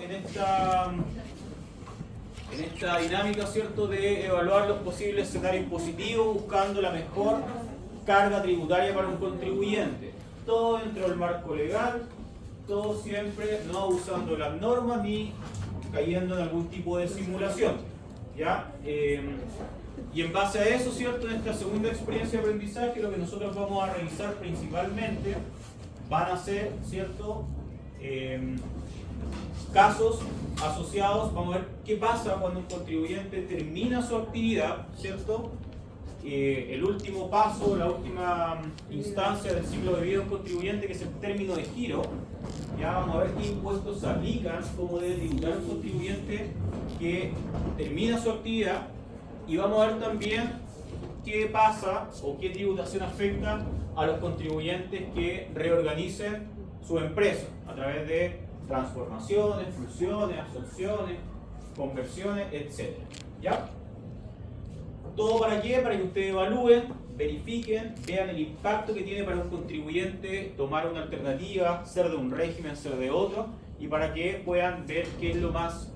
en esta dinámica, ¿cierto?, de evaluar los posibles escenarios positivos buscando la mejor carga tributaria para un contribuyente. Todo dentro del marco legal, todo siempre no abusando de las normas ni cayendo en algún tipo de simulación, ¿ya? Y en base a eso, ¿cierto?, en esta segunda experiencia de aprendizaje, lo que nosotros vamos a revisar principalmente van a ser, ¿cierto?, casos asociados. Vamos a ver qué pasa cuando un contribuyente termina su actividad, ¿cierto? El último paso, la última instancia del ciclo de vida de un contribuyente, que es el término de giro. Ya vamos a ver qué impuestos se aplican, cómo debe tributar un contribuyente que termina su actividad, y vamos a ver también qué pasa o qué tributación afecta a los contribuyentes que reorganicen su empresa a través de transformaciones, fusiones, absorciones, conversiones, etc. ¿Ya? ¿Todo para qué? Para que ustedes evalúen, verifiquen, vean el impacto que tiene para un contribuyente tomar una alternativa, ser de un régimen, ser de otro, y para que puedan ver qué es lo más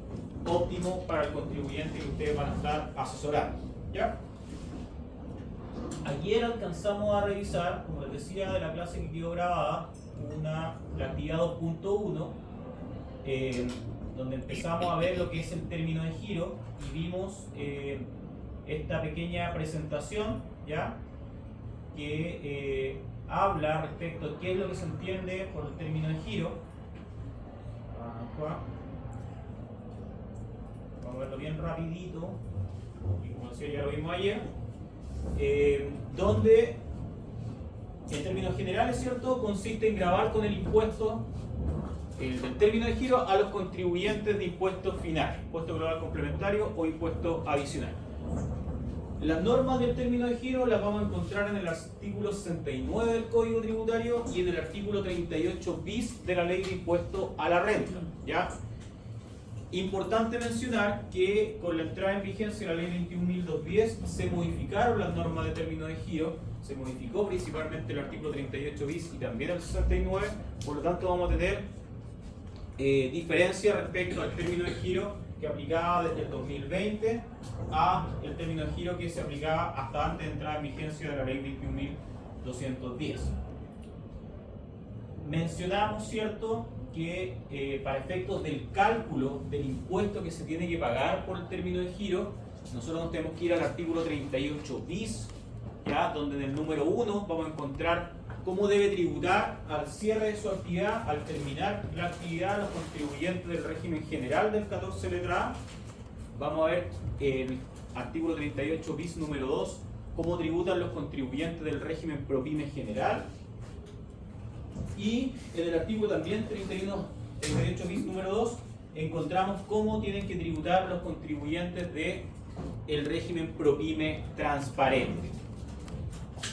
óptimo para el contribuyente que ustedes van a estar asesorando. ¿Ya? Ayer alcanzamos a revisar, como les decía, de la clase que quedó grabada, la actividad 2.1, donde empezamos a ver lo que es el término de giro, y vimos esta pequeña presentación, ¿ya?, que habla respecto a qué es lo que se entiende por el término de giro. Vamos a verlo bien rapidito, y como decía, ya lo vimos ayer, donde en términos generales, ¿cierto?, consiste en gravar con el impuesto del término de giro a los contribuyentes de impuestos finales, impuesto global complementario o impuesto adicional. Las normas del término de giro las vamos a encontrar en el artículo 69 del Código Tributario y en el artículo 38 bis de la Ley de Impuesto a la Renta, ¿ya? Importante mencionar que con la entrada en vigencia de la Ley 21.210 se modificaron las normas de término de giro, se modificó principalmente el artículo 38 bis y también el 69, por lo tanto vamos a tener diferencia respecto al término de giro que aplicaba desde el 2020 a el término de giro que se aplicaba hasta antes de entrar en vigencia de la Ley 21.210. Mencionamos, ¿cierto?, que para efectos del cálculo del impuesto que se tiene que pagar por el término de giro, nosotros nos tenemos que ir al artículo 38 bis, ¿ya?, donde en el número 1 vamos a encontrar cómo debe tributar al cierre de su actividad, al terminar la actividad, los contribuyentes del régimen general del 14 letra A. Vamos a ver en el artículo 38 bis número 2 cómo tributan los contribuyentes del régimen ProPyme general. Y en el artículo también 38 bis número 2 encontramos cómo tienen que tributar los contribuyentes del régimen ProPyme transparente.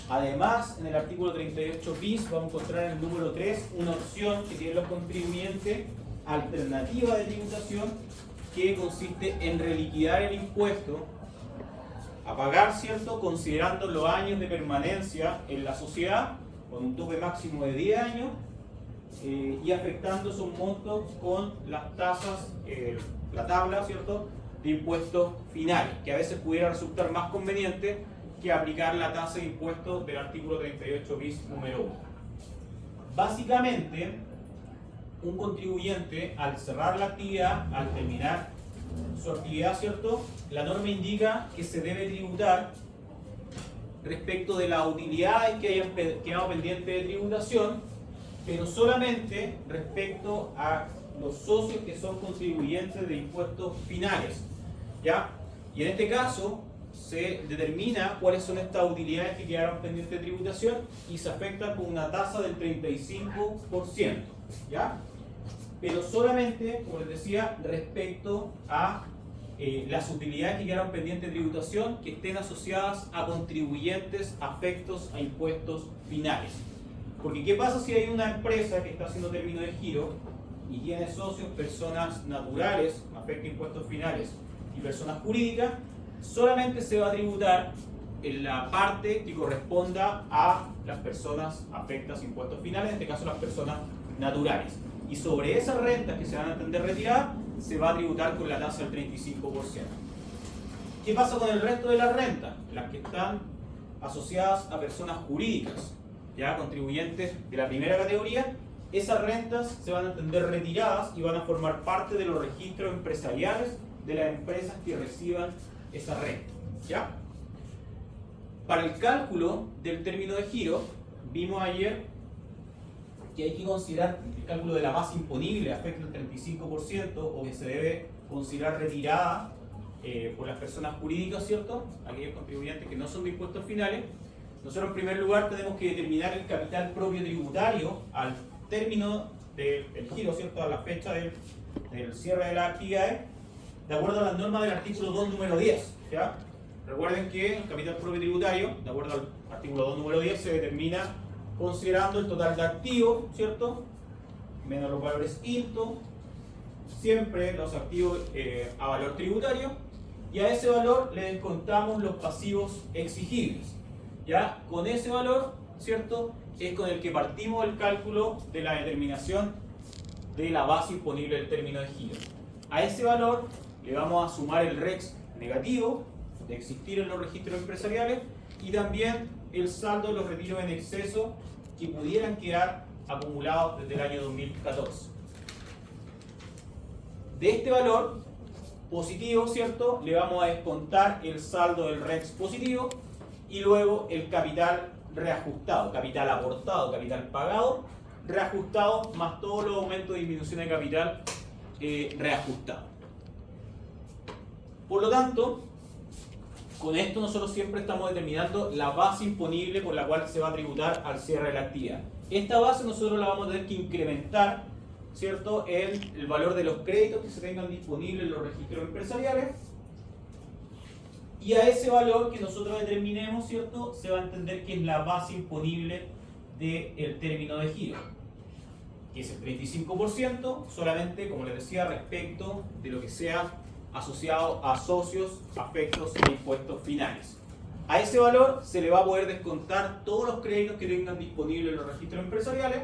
Además, en el artículo 38 bis vamos a encontrar en el número 3 una opción que tienen los contribuyentes, alternativa de tributación, que consiste en reliquidar el impuesto a pagar, ¿cierto?, considerando los años de permanencia en la sociedad, con un tope máximo de 10 años, y afectando esos montos con las tasas, la tabla, ¿cierto?, de impuestos finales, que a veces pudiera resultar más conveniente que aplicar la tasa de impuestos del artículo 38 bis número 1. Básicamente, un contribuyente, al cerrar la actividad, al terminar su actividad, ¿cierto?, la norma indica que se debe tributar respecto de las utilidades que hayan quedado pendientes de tributación, pero solamente respecto a los socios que son contribuyentes de impuestos finales, ¿ya? Y en este caso se determina cuáles son estas utilidades que quedaron pendientes de tributación y se afectan con una tasa del 35%, ¿ya? Pero solamente, como les decía, respecto a las utilidades que quedaron pendientes de tributación que estén asociadas a contribuyentes afectos a impuestos finales. Porque ¿qué pasa si hay una empresa que está haciendo término de giro y tiene socios, personas naturales, afecta a impuestos finales, y personas jurídicas? Solamente se va a tributar en la parte que corresponda a las personas afectas a impuestos finales, en este caso las personas naturales. Y sobre esas rentas que se van a entender retiradas, se va a tributar con la tasa del 35%. ¿Qué pasa con el resto de las rentas? Las que están asociadas a personas jurídicas, ya contribuyentes de la primera categoría, esas rentas se van a entender retiradas y van a formar parte de los registros empresariales de las empresas que reciban esa renta, ¿ya? Para el cálculo del término de giro, vimos ayer que hay que considerar el cálculo de la base imponible afecta el 35% o que se debe considerar retirada por las personas jurídicas, ¿cierto? Aquellos contribuyentes que no son de impuestos finales. Nosotros en primer lugar tenemos que determinar el capital propio tributario al término del giro, ¿cierto? A la fecha del cierre de las actividades, de acuerdo a las normas del artículo 2, número 10, ¿ya? Recuerden que el capital propio tributario, de acuerdo al artículo 2, número 10, se determina considerando el total de activos, ¿cierto? Menos los valores INTO, siempre los activos a valor tributario, y a ese valor le descontamos los pasivos exigibles. Ya con ese valor, ¿cierto?, es con el que partimos el cálculo de la determinación de la base imponible del término de giro. A ese valor le vamos a sumar el REX negativo de existir en los registros empresariales y también el saldo de los retiros en exceso que pudieran quedar acumulados desde el año 2014. De este valor positivo, ¿cierto?, le vamos a descontar el saldo del REX positivo y luego el capital reajustado, capital aportado, capital pagado, reajustado, más todos los aumentos de disminución de capital reajustado. Por lo tanto, con esto nosotros siempre estamos determinando la base imponible por la cual se va a tributar al cierre de la actividad. Esta base nosotros la vamos a tener que incrementar, ¿cierto?, en el valor de los créditos que se tengan disponibles en los registros empresariales, y a ese valor que nosotros determinemos, ¿cierto?, se va a entender que es la base imponible del término de giro, que es el 35%, solamente, como les decía, respecto de lo que sea asociado a socios, afectos e impuestos finales. A ese valor se le va a poder descontar todos los créditos que tengan disponibles en los registros empresariales,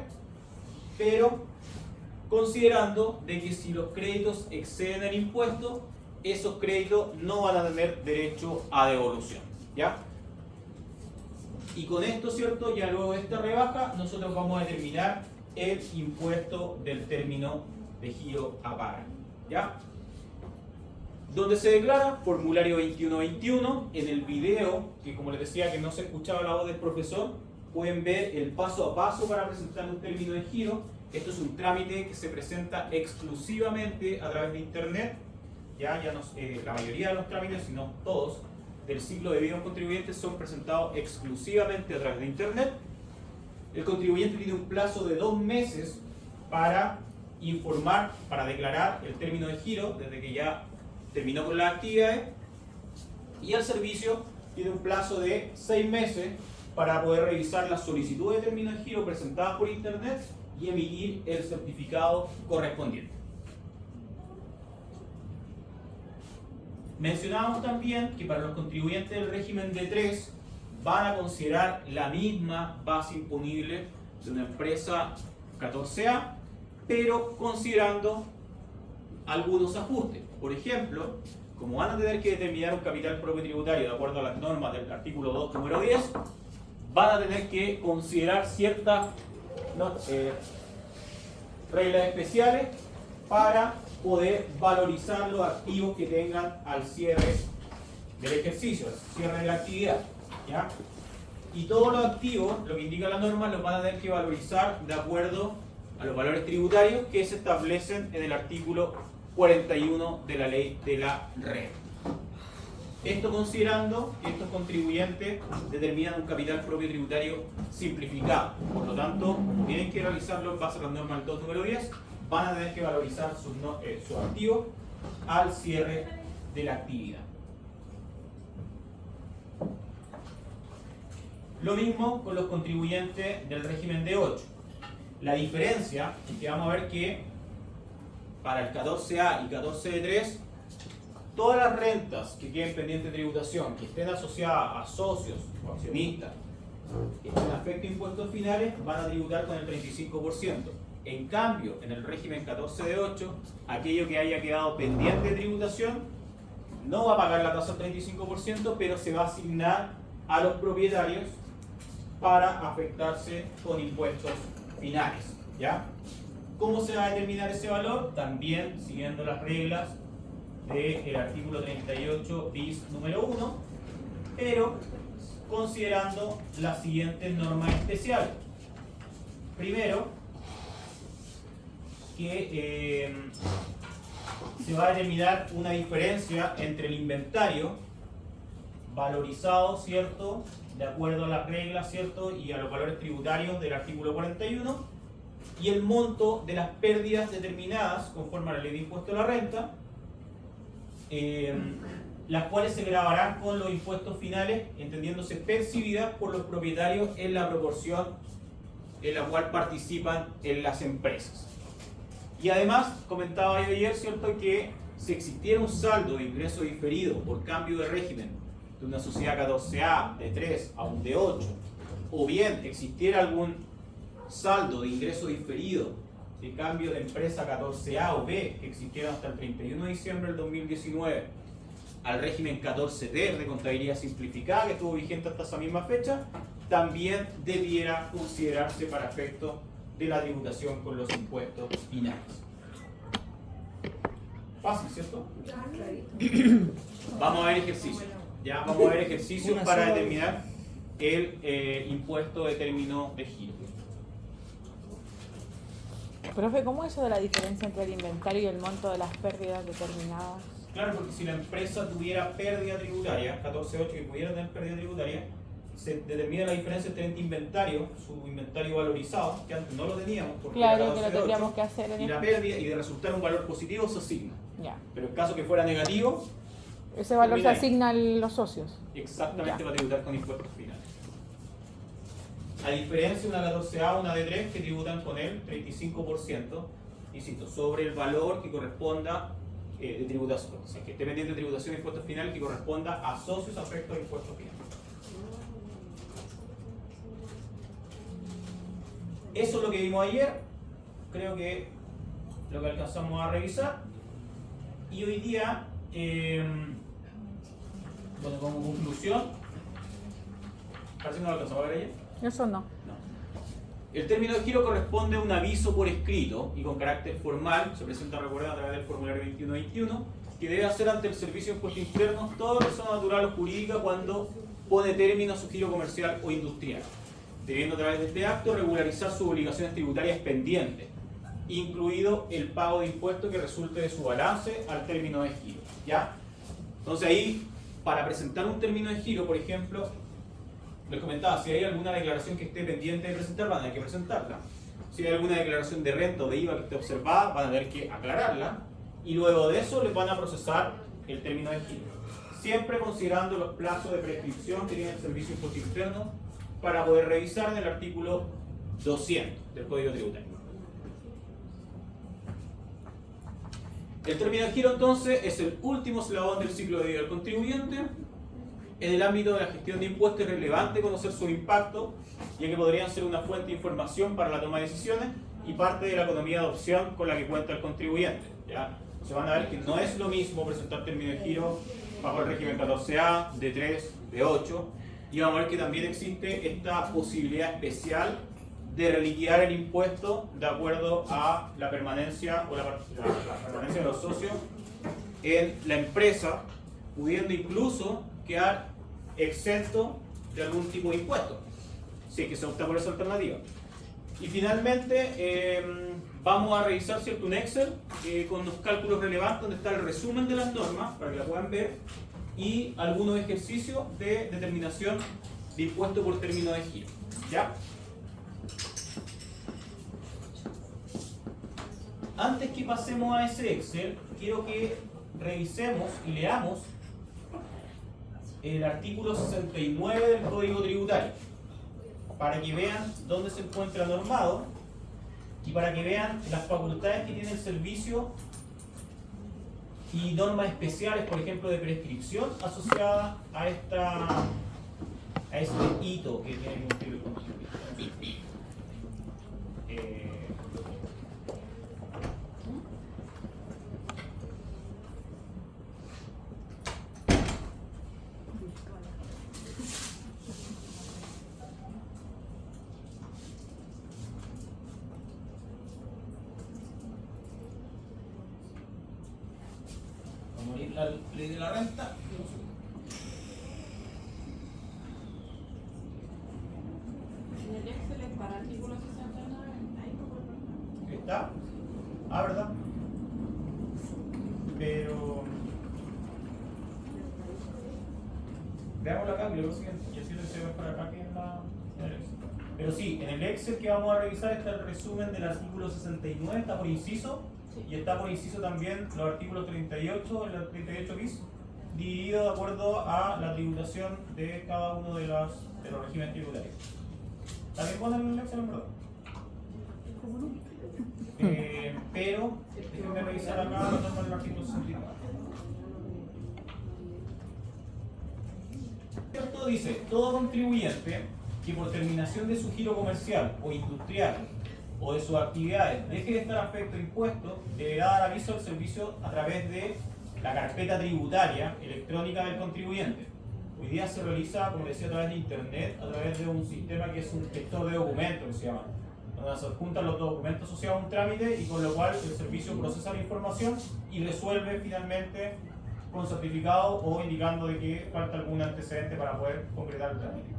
pero considerando de que si los créditos exceden el impuesto, esos créditos no van a tener derecho a devolución, ¿ya? Y con esto, ¿cierto?, ya luego de esta rebaja, nosotros vamos a determinar el impuesto del término de giro a pagar, ¿ya? Donde se declara, formulario 2121, en el video, que como les decía que no se escuchaba la voz del profesor, pueden ver el paso a paso para presentar un término de giro. Esto es un trámite que se presenta exclusivamente a través de internet. Ya no, la mayoría de los trámites, si no todos, del ciclo de vida contribuyentes son presentados exclusivamente a través de internet. El contribuyente tiene un plazo de 2 meses para informar, para declarar el término de giro desde que ya terminó con las actividades, y el servicio tiene un plazo de 6 meses para poder revisar la solicitud de término de giro presentada por internet y emitir el certificado correspondiente. Mencionábamos también que para los contribuyentes del régimen D3 van a considerar la misma base imponible de una empresa 14A, pero considerando algunos ajustes. Por ejemplo, como van a tener que determinar un capital propio tributario de acuerdo a las normas del artículo 2, número 10, van a tener que considerar ciertas reglas especiales para poder valorizar los activos que tengan al cierre del ejercicio, al cierre de la actividad, ¿ya? Y todos los activos, lo que indica la norma, los van a tener que valorizar de acuerdo a los valores tributarios que se establecen en el artículo 41 de la ley de la renta. Esto considerando que estos contribuyentes determinan un capital propio tributario simplificado. Por lo tanto, tienen que realizarlo en base a las normas del 2 número 10, van a tener que valorizar sus activos al cierre de la actividad. Lo mismo con los contribuyentes del régimen D8. La diferencia es que vamos a ver que para el 14A y 14D3, todas las rentas que queden pendientes de tributación, que estén asociadas a socios o accionistas, que estén afecto a impuestos finales, van a tributar con el 35%. En cambio, en el régimen 14 de 8, aquello que haya quedado pendiente de tributación no va a pagar la tasa del 35%, pero se va a asignar a los propietarios para afectarse con impuestos finales, ¿ya? ¿Cómo se va a determinar ese valor? También siguiendo las reglas del artículo 38 bis número 1, pero considerando las siguientes normas especiales. Primero, que se va a determinar una diferencia entre el inventario valorizado, ¿cierto?, de acuerdo a las reglas, ¿cierto?, y a los valores tributarios del artículo 41, y el monto de las pérdidas determinadas conforme a la ley de impuesto a la renta, las cuales se grabarán con los impuestos finales, entendiéndose percibidas por los propietarios en la proporción en la cual participan en las empresas. Y además, comentaba yo ayer, ¿cierto?, que si existiera un saldo de ingreso diferido por cambio de régimen de una sociedad 14A de 3 a un de 8, o bien existiera algún saldo de ingreso diferido de cambio de empresa 14A o B que existiera hasta el 31 de diciembre del 2019 al régimen 14D de contabilidad simplificada que estuvo vigente hasta esa misma fecha, también debiera considerarse para efectos de la tributación con los impuestos finales. Fácil, ¿cierto? Vamos a ver ejercicios. Ya vamos a ver ejercicios para determinar el impuesto de término de giro. Profe, ¿cómo es eso de la diferencia entre el inventario y el monto de las pérdidas determinadas? Claro, porque si la empresa tuviera pérdida tributaria, 14.8 que pudiera tener pérdida tributaria, se determina la diferencia entre el inventario, su inventario valorizado, que antes no lo teníamos, porque claro, era que lo tendríamos que hacer en y la pérdida, y de resultar un valor positivo se asigna. Ya. Pero en caso que fuera negativo, Ese valor se termina ahí. asigna a los socios. Exactamente, Ya. va a tributar con impuestos finales. A diferencia de una 14A o una D3 que tributan con el 35%, insisto, sobre el valor que corresponda de tributación, o sea, que esté pendiente de tributación de impuestos finales que corresponda a socios afectos a impuestos finales. Eso es lo que vimos ayer, creo que lo que alcanzamos a revisar, y hoy día, bueno, como conclusión, parece que no lo alcanzamos a ver ayer. Eso no. No. El término de giro corresponde a un aviso por escrito y con carácter formal, se presenta, recuerda, a través del formulario 2121, que debe hacer ante el Servicio de Impuestos Internos toda persona natural o jurídica cuando pone término a su giro comercial o industrial, debiendo a través de este acto regularizar sus obligaciones tributarias pendientes, incluido el pago de impuestos que resulte de su balance al término de giro. ¿Ya? Entonces ahí, para presentar un término de giro, por ejemplo, les comentaba, si hay alguna declaración que esté pendiente de presentar, van a tener que presentarla. Si hay alguna declaración de renta o de IVA que esté observada, van a tener que aclararla. Y luego de eso les van a procesar el término de giro. Siempre considerando los plazos de prescripción que tiene el Servicio de Impuestos Internos para poder revisar en el artículo 200 del Código Tributario. El término de giro entonces es el último eslabón del ciclo de vida del contribuyente. En el ámbito de la gestión de impuestos es relevante conocer su impacto, ya que podrían ser una fuente de información para la toma de decisiones y parte de la economía de opción con la que cuenta el contribuyente. ¿Ya? Se van a ver que no es lo mismo presentar término de giro bajo el régimen 14A, D3, D8, y vamos a ver que también existe esta posibilidad especial de reliquidar el impuesto de acuerdo a la permanencia o la permanencia de los socios en la empresa, pudiendo incluso quedar exento de algún tipo de impuesto, si es que se opta por esa alternativa. Y finalmente vamos a revisar, ¿cierto?, un Excel con los cálculos relevantes donde está el resumen de las normas para que la puedan ver y algunos ejercicios de determinación de impuesto por término de giro. ¿Ya? Antes que pasemos a ese Excel, quiero que revisemos y leamos el artículo 69 del Código Tributario, para que vean dónde se encuentra normado y para que vean las facultades que tiene el servicio y normas especiales, por ejemplo, de prescripción asociada a este hito que tiene que cumplir el contribuyente. Vamos a abrir la ley de la renta. En el Excel es para artículo 69, ahí como ¿Está? Ah, ¿verdad? Pero... veámoslo acá, que lo siguiente, y así lo hicimos para acá que en el Excel. Pero sí, en el Excel que vamos a revisar está el resumen del artículo 69, está por inciso, y está por inciso también los artículos 38, el 38 bis, dividido de acuerdo a la tributación de cada uno de los regímenes tributarios. También ponen en el Excel, en verdad. Pero, déjenme revisar acá la norma del artículo 69. Esto dice, todo contribuyente que por terminación de su giro comercial o industrial o de sus actividades deje de estar afecto a impuestos, deberá dar aviso al servicio a través de la carpeta tributaria electrónica del contribuyente. Hoy día se realiza, como decía, a través de internet, a través de un sistema que es un gestor de documentos, que se llama, donde se adjuntan los documentos asociados a un trámite y con lo cual el servicio procesa la información y resuelve finalmente con certificado o indicando de que falta algún antecedente para poder concretar el trámite.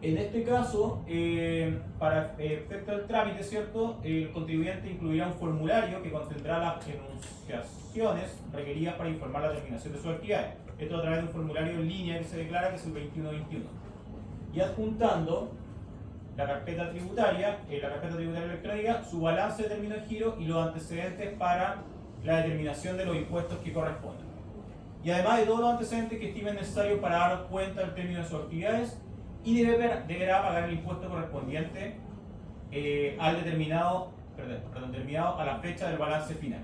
En este caso, para efecto del trámite, ¿cierto? El contribuyente incluirá un formulario que contendrá las enunciaciones requeridas para informar la terminación de sus actividades. Esto a través de un formulario en línea que se declara, que es el 2121. Y adjuntando la carpeta tributaria electrónica, su balance de término de giro y los antecedentes para la determinación de los impuestos que correspondan. Y además de todos los antecedentes que estimen necesarios para dar cuenta del término de sus actividades, y deberá pagar el impuesto correspondiente al determinado a la fecha del balance final,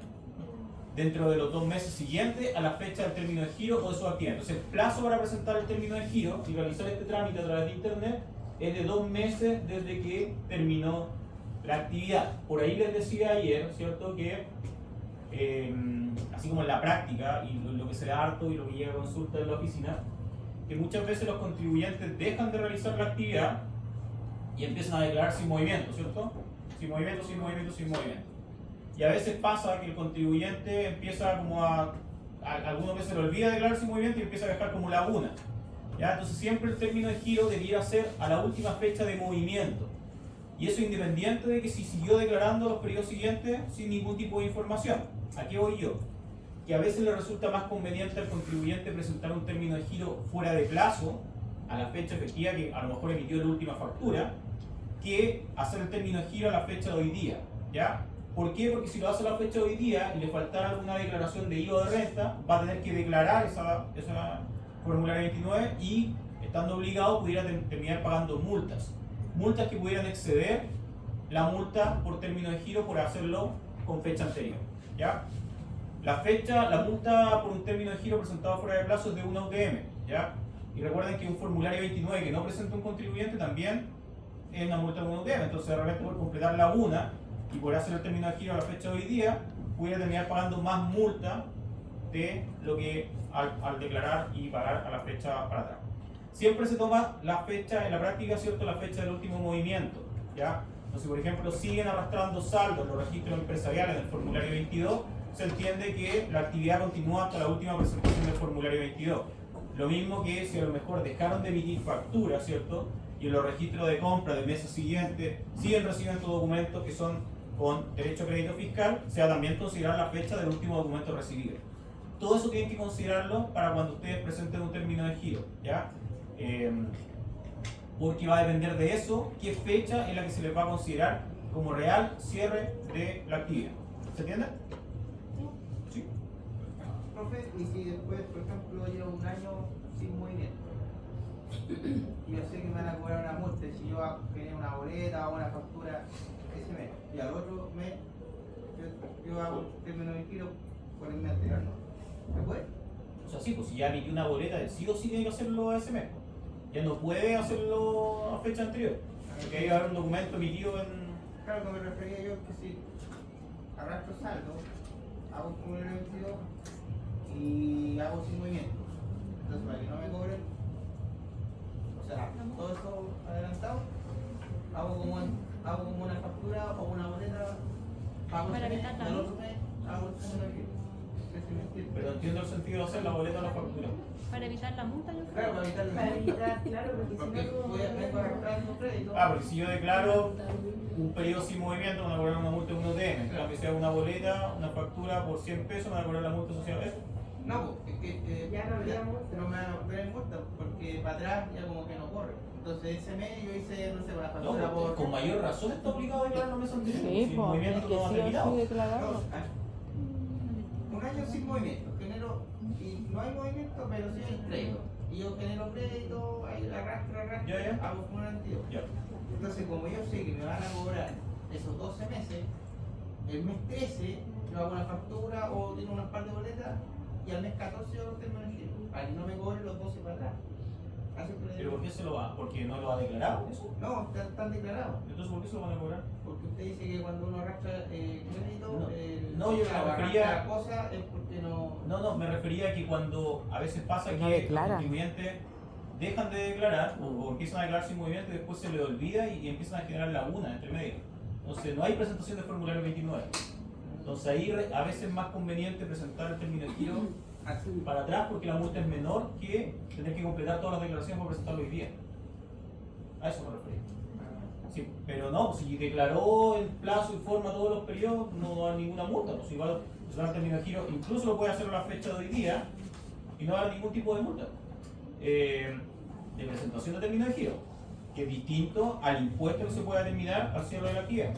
dentro de los 2 meses siguientes a la fecha del término de giro o de su actividad. Entonces, el plazo para presentar el término de giro y realizar este trámite a través de internet es de 2 meses desde que terminó la actividad. Por ahí les decía ayer, ¿cierto?, que así como en la práctica y lo que se da harto y lo que llega a consulta en la oficina, que muchas veces los contribuyentes dejan de realizar la actividad y empiezan a declarar sin movimiento, ¿cierto? Sin movimiento, sin movimiento, sin movimiento. Y a veces pasa que el contribuyente empieza como algunas veces le olvida declarar sin movimiento y empieza a dejar como laguna. ¿Ya? Entonces siempre el término de giro debiera ser a la última fecha de movimiento. Y eso independiente de que si siguió declarando los periodos siguientes sin ningún tipo de información. ¿A qué voy yo? Que a veces le resulta más conveniente al contribuyente presentar un término de giro fuera de plazo, a la fecha efectiva que a lo mejor emitió la última factura, que hacer el término de giro a la fecha de hoy día. ¿Ya? ¿Por qué? Porque si lo hace a la fecha de hoy día y le faltara alguna declaración de IVA o de renta, va a tener que declarar esa formulario 29 y, estando obligado, pudiera terminar pagando multas. Multas que pudieran exceder la multa por término de giro por hacerlo con fecha anterior. ¿Ya? La multa por un término de giro presentado fuera de plazo es de una UTM, ¿ya? Y recuerden que un formulario 29 que no presenta un contribuyente también es una multa de una UTM. Entonces, de repente, por completar la una y por hacer el término de giro a la fecha de hoy día, pudiera terminar pagando más multa de lo que al declarar y pagar a la fecha para atrás. Siempre se toma la fecha, en la práctica, ¿cierto?, la fecha del último movimiento, ¿ya? Entonces, por ejemplo, siguen arrastrando saldos en los registros empresariales en el formulario 22, se entiende que la actividad continúa hasta la última presentación del formulario 22. Lo mismo que si a lo mejor dejaron de emitir facturas, ¿cierto?, y en los registros de compra del mes siguiente siguen recibiendo documentos que son con derecho a crédito fiscal, se va a también considerar la fecha del último documento recibido. Todo eso tienen que considerarlo para cuando ustedes presenten un término de giro, ¿ya? Porque va a depender de eso qué fecha es la que se les va a considerar como real cierre de la actividad. ¿Se entiende? Sí. Profe, y si después, por ejemplo, llevo un año sin movimiento y yo sé que me van a cobrar una multa si yo tenía una boleta o una factura ese mes y al otro mes yo hago un término de giro por el mes anterior, ¿no? ¿Se puede? O sea, sí, pues si ya emitió una boleta, sí o sí tiene que hacerlo ese mes. Ya no puede hacerlo a fecha anterior. Porque hay que haber un documento emitido en... Claro, que me refería yo que si arrastro saldo, hago un formulario 22 y hago sin movimiento. Entonces, para que no me cobren, o sea, todo eso adelantado, hago como una factura o una boleta, pago ese mes, del otro mes hago el término de giro. No sé si me entiendes. Pero entiendo el sentido de hacer la boleta o la factura. Para evitar la multa, yo creo. Claro, para evitar Para evitar, claro, porque porque si no voy a vengo arrastrando crédito. Ah, porque si yo declaro un periodo sin movimiento, me van a cobrar una multa de 1 UTM. En cambio, si hago una boleta, una factura por 100 pesos, me van a cobrar la multa asociada a eso. No, pues, es que Ya no habría multa. no me van a poner multa porque para atrás ya como que no corre. Entonces ese mes yo hice, no sé, una factura No, por... con mayor razón está obligado a declarar los meses anteriores. Sí, Si el pues, es movimiento que no ha sí o terminado. sí declararlo. Un año sin movimiento, genero, y no hay movimiento, pero sí hay crédito. Y yo genero crédito, ahí arrastro, Ya. hago como un antiguo. Ya. Entonces, como yo sé que me van a cobrar esos 12 meses, el mes 13 yo hago una factura o tengo unas par de boletas y al mes 14 yo termino el giro, para que no me cobren los 12 para atrás. Así que ¿Pero por qué se lo va? ¿Porque no lo ha declarado eso? no, están declarados. Entonces, ¿por qué se lo van a cobrar? Porque usted dice que cuando uno arrastra crédito, No, yo me refería- arrastra cosas es porque no... No, me refería a que cuando a veces pasa Que que no los declaran. contribuyentes dejan de declarar o empiezan a declarar sin movimiento y después se les olvida y empiezan a generar lagunas entre medio. Entonces, no hay presentación de formulario 29. Entonces, ahí a veces es más conveniente presentar el término de giro para atrás porque la multa es menor que tener que completar todas las declaraciones para presentarlo hoy día. A eso me refería. Sí, pero no, si declaró el plazo y forma todos los periodos, no va a haber ninguna multa. Pues igual presentar el término de giro, incluso lo puede hacer a la fecha de hoy día y no va a haber ningún tipo de multa. De presentación de término de giro, que es distinto al impuesto que se puede determinar al cierre de la actividad.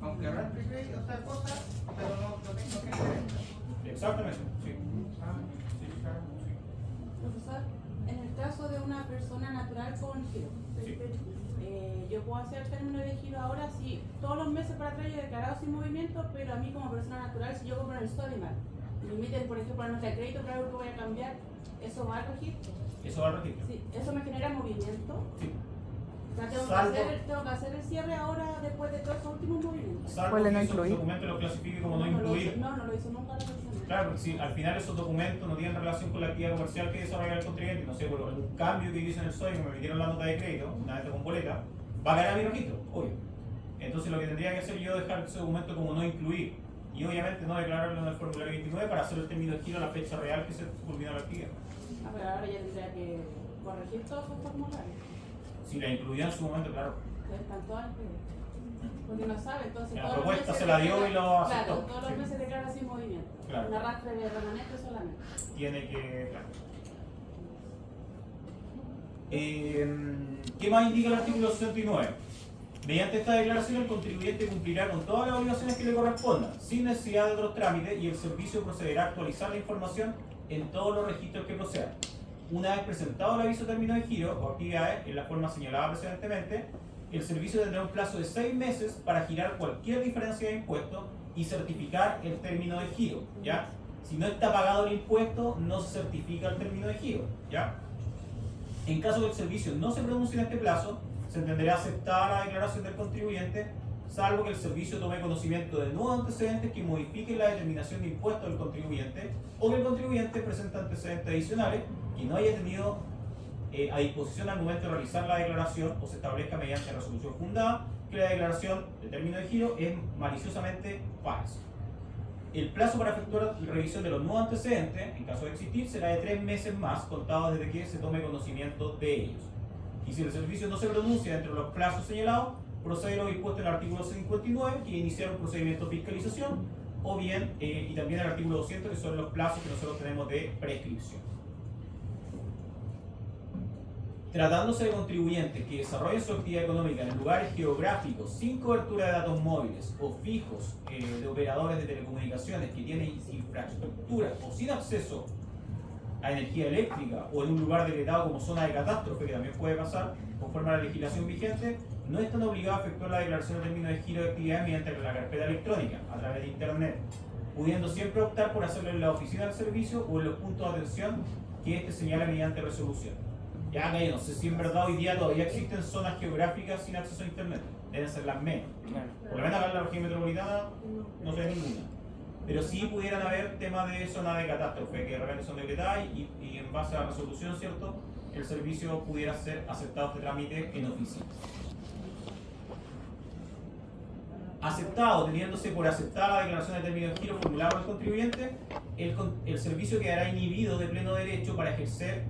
Aunque arrastre crédito, o sea, cosas, pero no tengo que hacer. Exactamente, sí. Profesor, en el caso de una persona natural con giro, Sí. yo puedo hacer término de giro ahora si todos los meses para atrás yo he declarado sin movimiento, pero a mí como persona natural, si yo compro en el Sodimac, me emiten, por ejemplo, la nota de crédito para algo que voy a cambiar, ¿eso va al registro? Eso va al registro. Sí, ¿eso me genera movimiento? Sí. O sea, tengo Salvo- que hacer el cierre ahora después de todos esos últimos movimientos. Salvo ¿Puede que no esos incluir? documentos los clasifique como no lo hizo, incluir. no lo hizo nunca la persona. Claro, porque si al final esos documentos no tienen relación con la actividad comercial que desarrolla el contribuyente, no sé, por algún cambio que hice en el SOI, que me metieron la nota de crédito, una vez con boleta, va a caer a mi registro, obvio. Entonces lo que tendría que hacer yo es dejar ese documento como no incluir y obviamente no declararlo en el formulario 29 para hacer el término de giro a la fecha real que se culmina la actividad. Ah, pero ahora ya tendría que corregir todos esos formularios. Si la incluía en su momento, claro. Que están todas en PDF. Porque no sabe, entonces La todos los propuesta meses se la dio declara- y lo aceptó. Claro, todos los meses declara sin movimiento. Claro. Un arrastre de remanente solamente. Tiene que. Claro. ¿Qué más indica el artículo 69? Mediante esta declaración el contribuyente cumplirá con todas las obligaciones que le correspondan, sin necesidad de otros trámites, y el servicio procederá a actualizar la información en todos los registros que procedan. Una vez presentado el aviso de término de giro o actividades en la forma señalada precedentemente, el servicio tendrá un plazo de 6 meses para girar cualquier diferencia de impuesto y certificar el término de giro, ¿ya? Si no está pagado el impuesto, no se certifica el término de giro, ¿ya? En caso que el servicio no se pronuncie en este plazo, se entenderá aceptada la declaración del contribuyente, salvo que el servicio tome conocimiento de nuevos antecedentes que modifiquen la determinación de impuestos del contribuyente o que el contribuyente presente antecedentes adicionales y no haya tenido a disposición al momento de realizar la declaración o se establezca mediante resolución fundada que la declaración de término de giro es maliciosamente falsa. El plazo para efectuar la revisión de los nuevos antecedentes, en caso de existir, será de 3 meses más contados desde que se tome conocimiento de ellos. Y si el servicio no se pronuncia dentro de los plazos señalados, procede lo dispuesto en el artículo 59, que iniciar un procedimiento de fiscalización, o bien, y también el artículo 200, que son los plazos que nosotros tenemos de prescripción. Tratándose de contribuyentes que desarrollen su actividad económica en lugares geográficos sin cobertura de datos móviles o fijos de operadores de telecomunicaciones que tienen infraestructura o sin acceso a energía eléctrica o en un lugar decretado como zona de catástrofe, que también puede pasar conforme a la legislación vigente, no están obligados a efectuar la declaración de término de giro de actividad mediante la carpeta electrónica a través de internet, pudiendo siempre optar por hacerlo en la oficina del servicio o en los puntos de atención que éste señala mediante resolución. Ya que no sé si en verdad hoy día todavía existen zonas geográficas sin acceso a internet, deben ser las menos. Por lo menos acá en la región metropolitana no sé ninguna. Pero sí pudieran haber temas de zona de catástrofe que de repente son decretadas y en base a la resolución, ¿cierto? El servicio pudiera ser aceptado este trámite en oficina. aceptado, teniéndose por aceptada la declaración de término de giro formulada por el contribuyente, el servicio quedará inhibido de pleno derecho para ejercer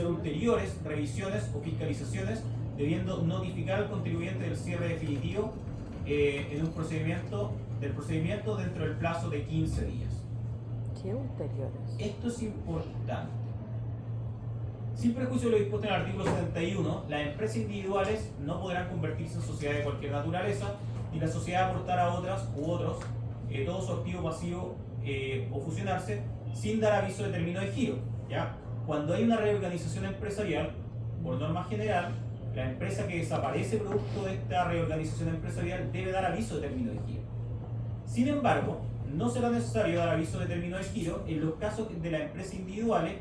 ulteriores revisiones o fiscalizaciones, debiendo notificar al contribuyente del cierre definitivo en un procedimiento dentro del plazo de 15 días. ¿Qué ulteriores? Esto es importante. Sin perjuicio de lo dispuesto en el artículo 71, las empresas individuales no podrán convertirse en sociedades de cualquier naturaleza, ni la sociedad aportar a otras u otros todo su activo pasivo o fusionarse sin dar aviso de término de giro. ¿Ya? Cuando hay una reorganización empresarial, por norma general, la empresa que desaparece producto de esta reorganización empresarial debe dar aviso de término de giro. Sin embargo, no será necesario dar aviso de término de giro en los casos de las empresas individuales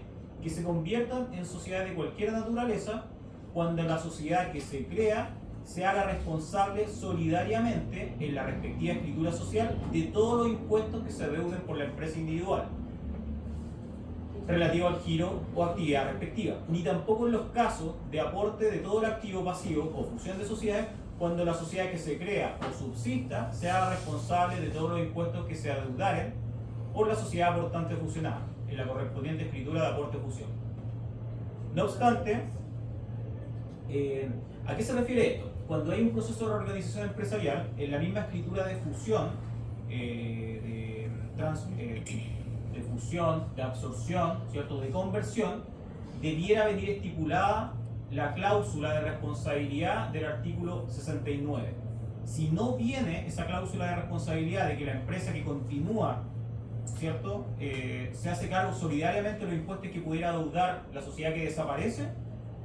que se conviertan en sociedades de cualquier naturaleza, cuando la sociedad que se crea se haga responsable solidariamente en la respectiva escritura social de todos los impuestos que se deuden por la empresa individual relativo al giro o actividad respectiva, ni tampoco en los casos de aporte de todo el activo pasivo o fusión de sociedades, cuando la sociedad que se crea o subsista se haga responsable de todos los impuestos que se adeudaren por la sociedad aportante fusionada en la correspondiente escritura de aporte fusión. No obstante, ¿a qué se refiere esto? Cuando hay un proceso de reorganización empresarial, en la misma escritura de fusión, de fusión, de absorción, ¿cierto?, de conversión, debiera venir estipulada la cláusula de responsabilidad del artículo 69. Si no viene esa cláusula de responsabilidad de que la empresa que continúa, ¿cierto?, se hace cargo solidariamente de los impuestos que pudiera adeudar la sociedad que desaparece,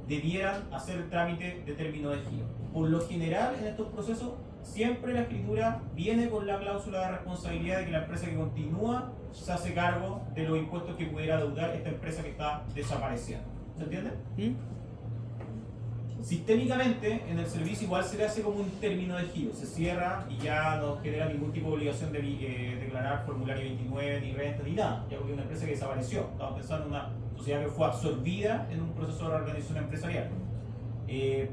debieran hacer el trámite de término de giro. Por lo general, en estos procesos, siempre la escritura viene con la cláusula de responsabilidad de que la empresa que continúa se hace cargo de los impuestos que pudiera adeudar esta empresa que está desapareciendo. ¿Se entiende? Sistémicamente, en el servicio igual se le hace como un término de giro, se cierra y ya no genera ningún tipo de obligación de declarar formulario 29, ni renta, ni nada, ya porque es una empresa que desapareció. Estamos pensando en una sociedad que fue absorbida en un proceso de reorganización empresarial.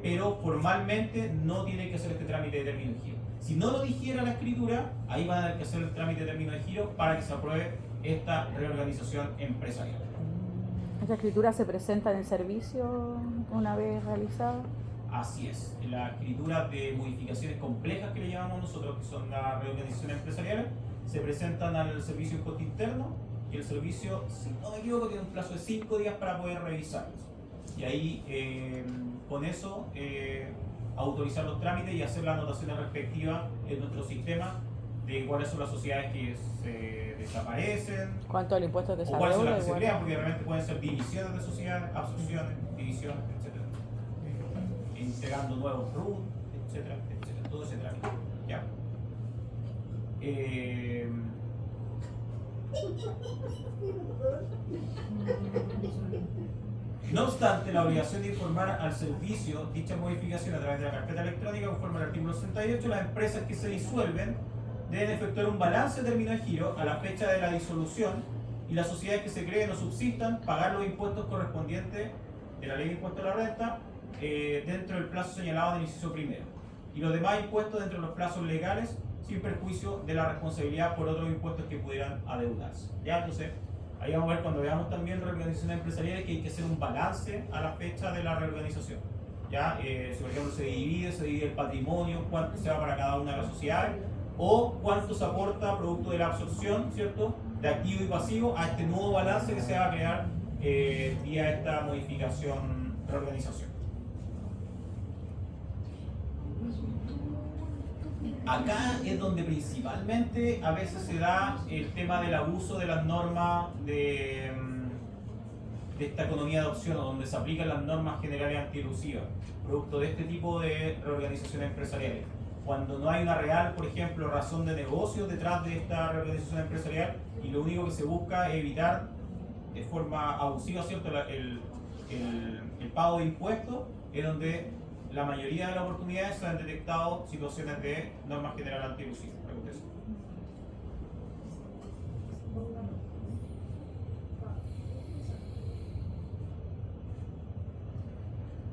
Pero formalmente no tiene que hacer este trámite de término de giro. Si no lo dijera la escritura, ahí van a tener que hacer el trámite de término de giro para que se apruebe esta reorganización empresarial. ¿Esta escritura se presenta en el servicio una vez realizada? Así es. La escritura de modificaciones complejas que le llamamos nosotros, que son las reorganizaciones empresariales, se presentan al servicio de impuesto interno y el servicio, si no me equivoco, tiene un plazo de 5 días para poder revisarlos. Y ahí, con eso, autorizar los trámites y hacer las anotaciones respectivas en nuestro sistema de cuáles son las sociedades que se desaparecen, ¿Cuánto el impuesto que se o cuáles son las que se adeuda? crean, porque realmente pueden ser divisiones de sociedades, absorciones, divisiones, etc. Integrando nuevos RUT, etcétera, etcétera, todo ese trámite. ¿Ya? No obstante, la obligación de informar al servicio dicha modificación a través de la carpeta electrónica conforme al artículo 68, las empresas que se disuelven deben efectuar un balance de término de giro a la fecha de la disolución y las sociedades que se creen o subsistan pagar los impuestos correspondientes de la ley de impuesto a la renta dentro del plazo señalado del inciso primero y los demás impuestos dentro de los plazos legales sin perjuicio de la responsabilidad por otros impuestos que pudieran adeudarse. ¿Ya? Entonces, ahí vamos a ver cuando veamos también reorganizaciones empresariales que hay que hacer un balance a la fecha de la reorganización. ¿Ya? Si por ejemplo se divide el patrimonio, cuánto se va para cada una de las sociedades o cuánto se aporta producto de la absorción, ¿cierto?, de activo y pasivo a este nuevo balance que se va a crear vía esta modificación, reorganización. Acá es donde principalmente a veces se da el tema del abuso de las normas de esta economía de opción, donde se aplican las normas generales antielusivas, producto de este tipo de reorganizaciones empresariales. Cuando no hay una real, por ejemplo, razón de negocio detrás de esta reorganización empresarial y lo único que se busca es evitar de forma abusiva, ¿cierto?, el pago de impuestos, es donde la mayoría de las oportunidades se han detectado situaciones de normas generales antielusivas.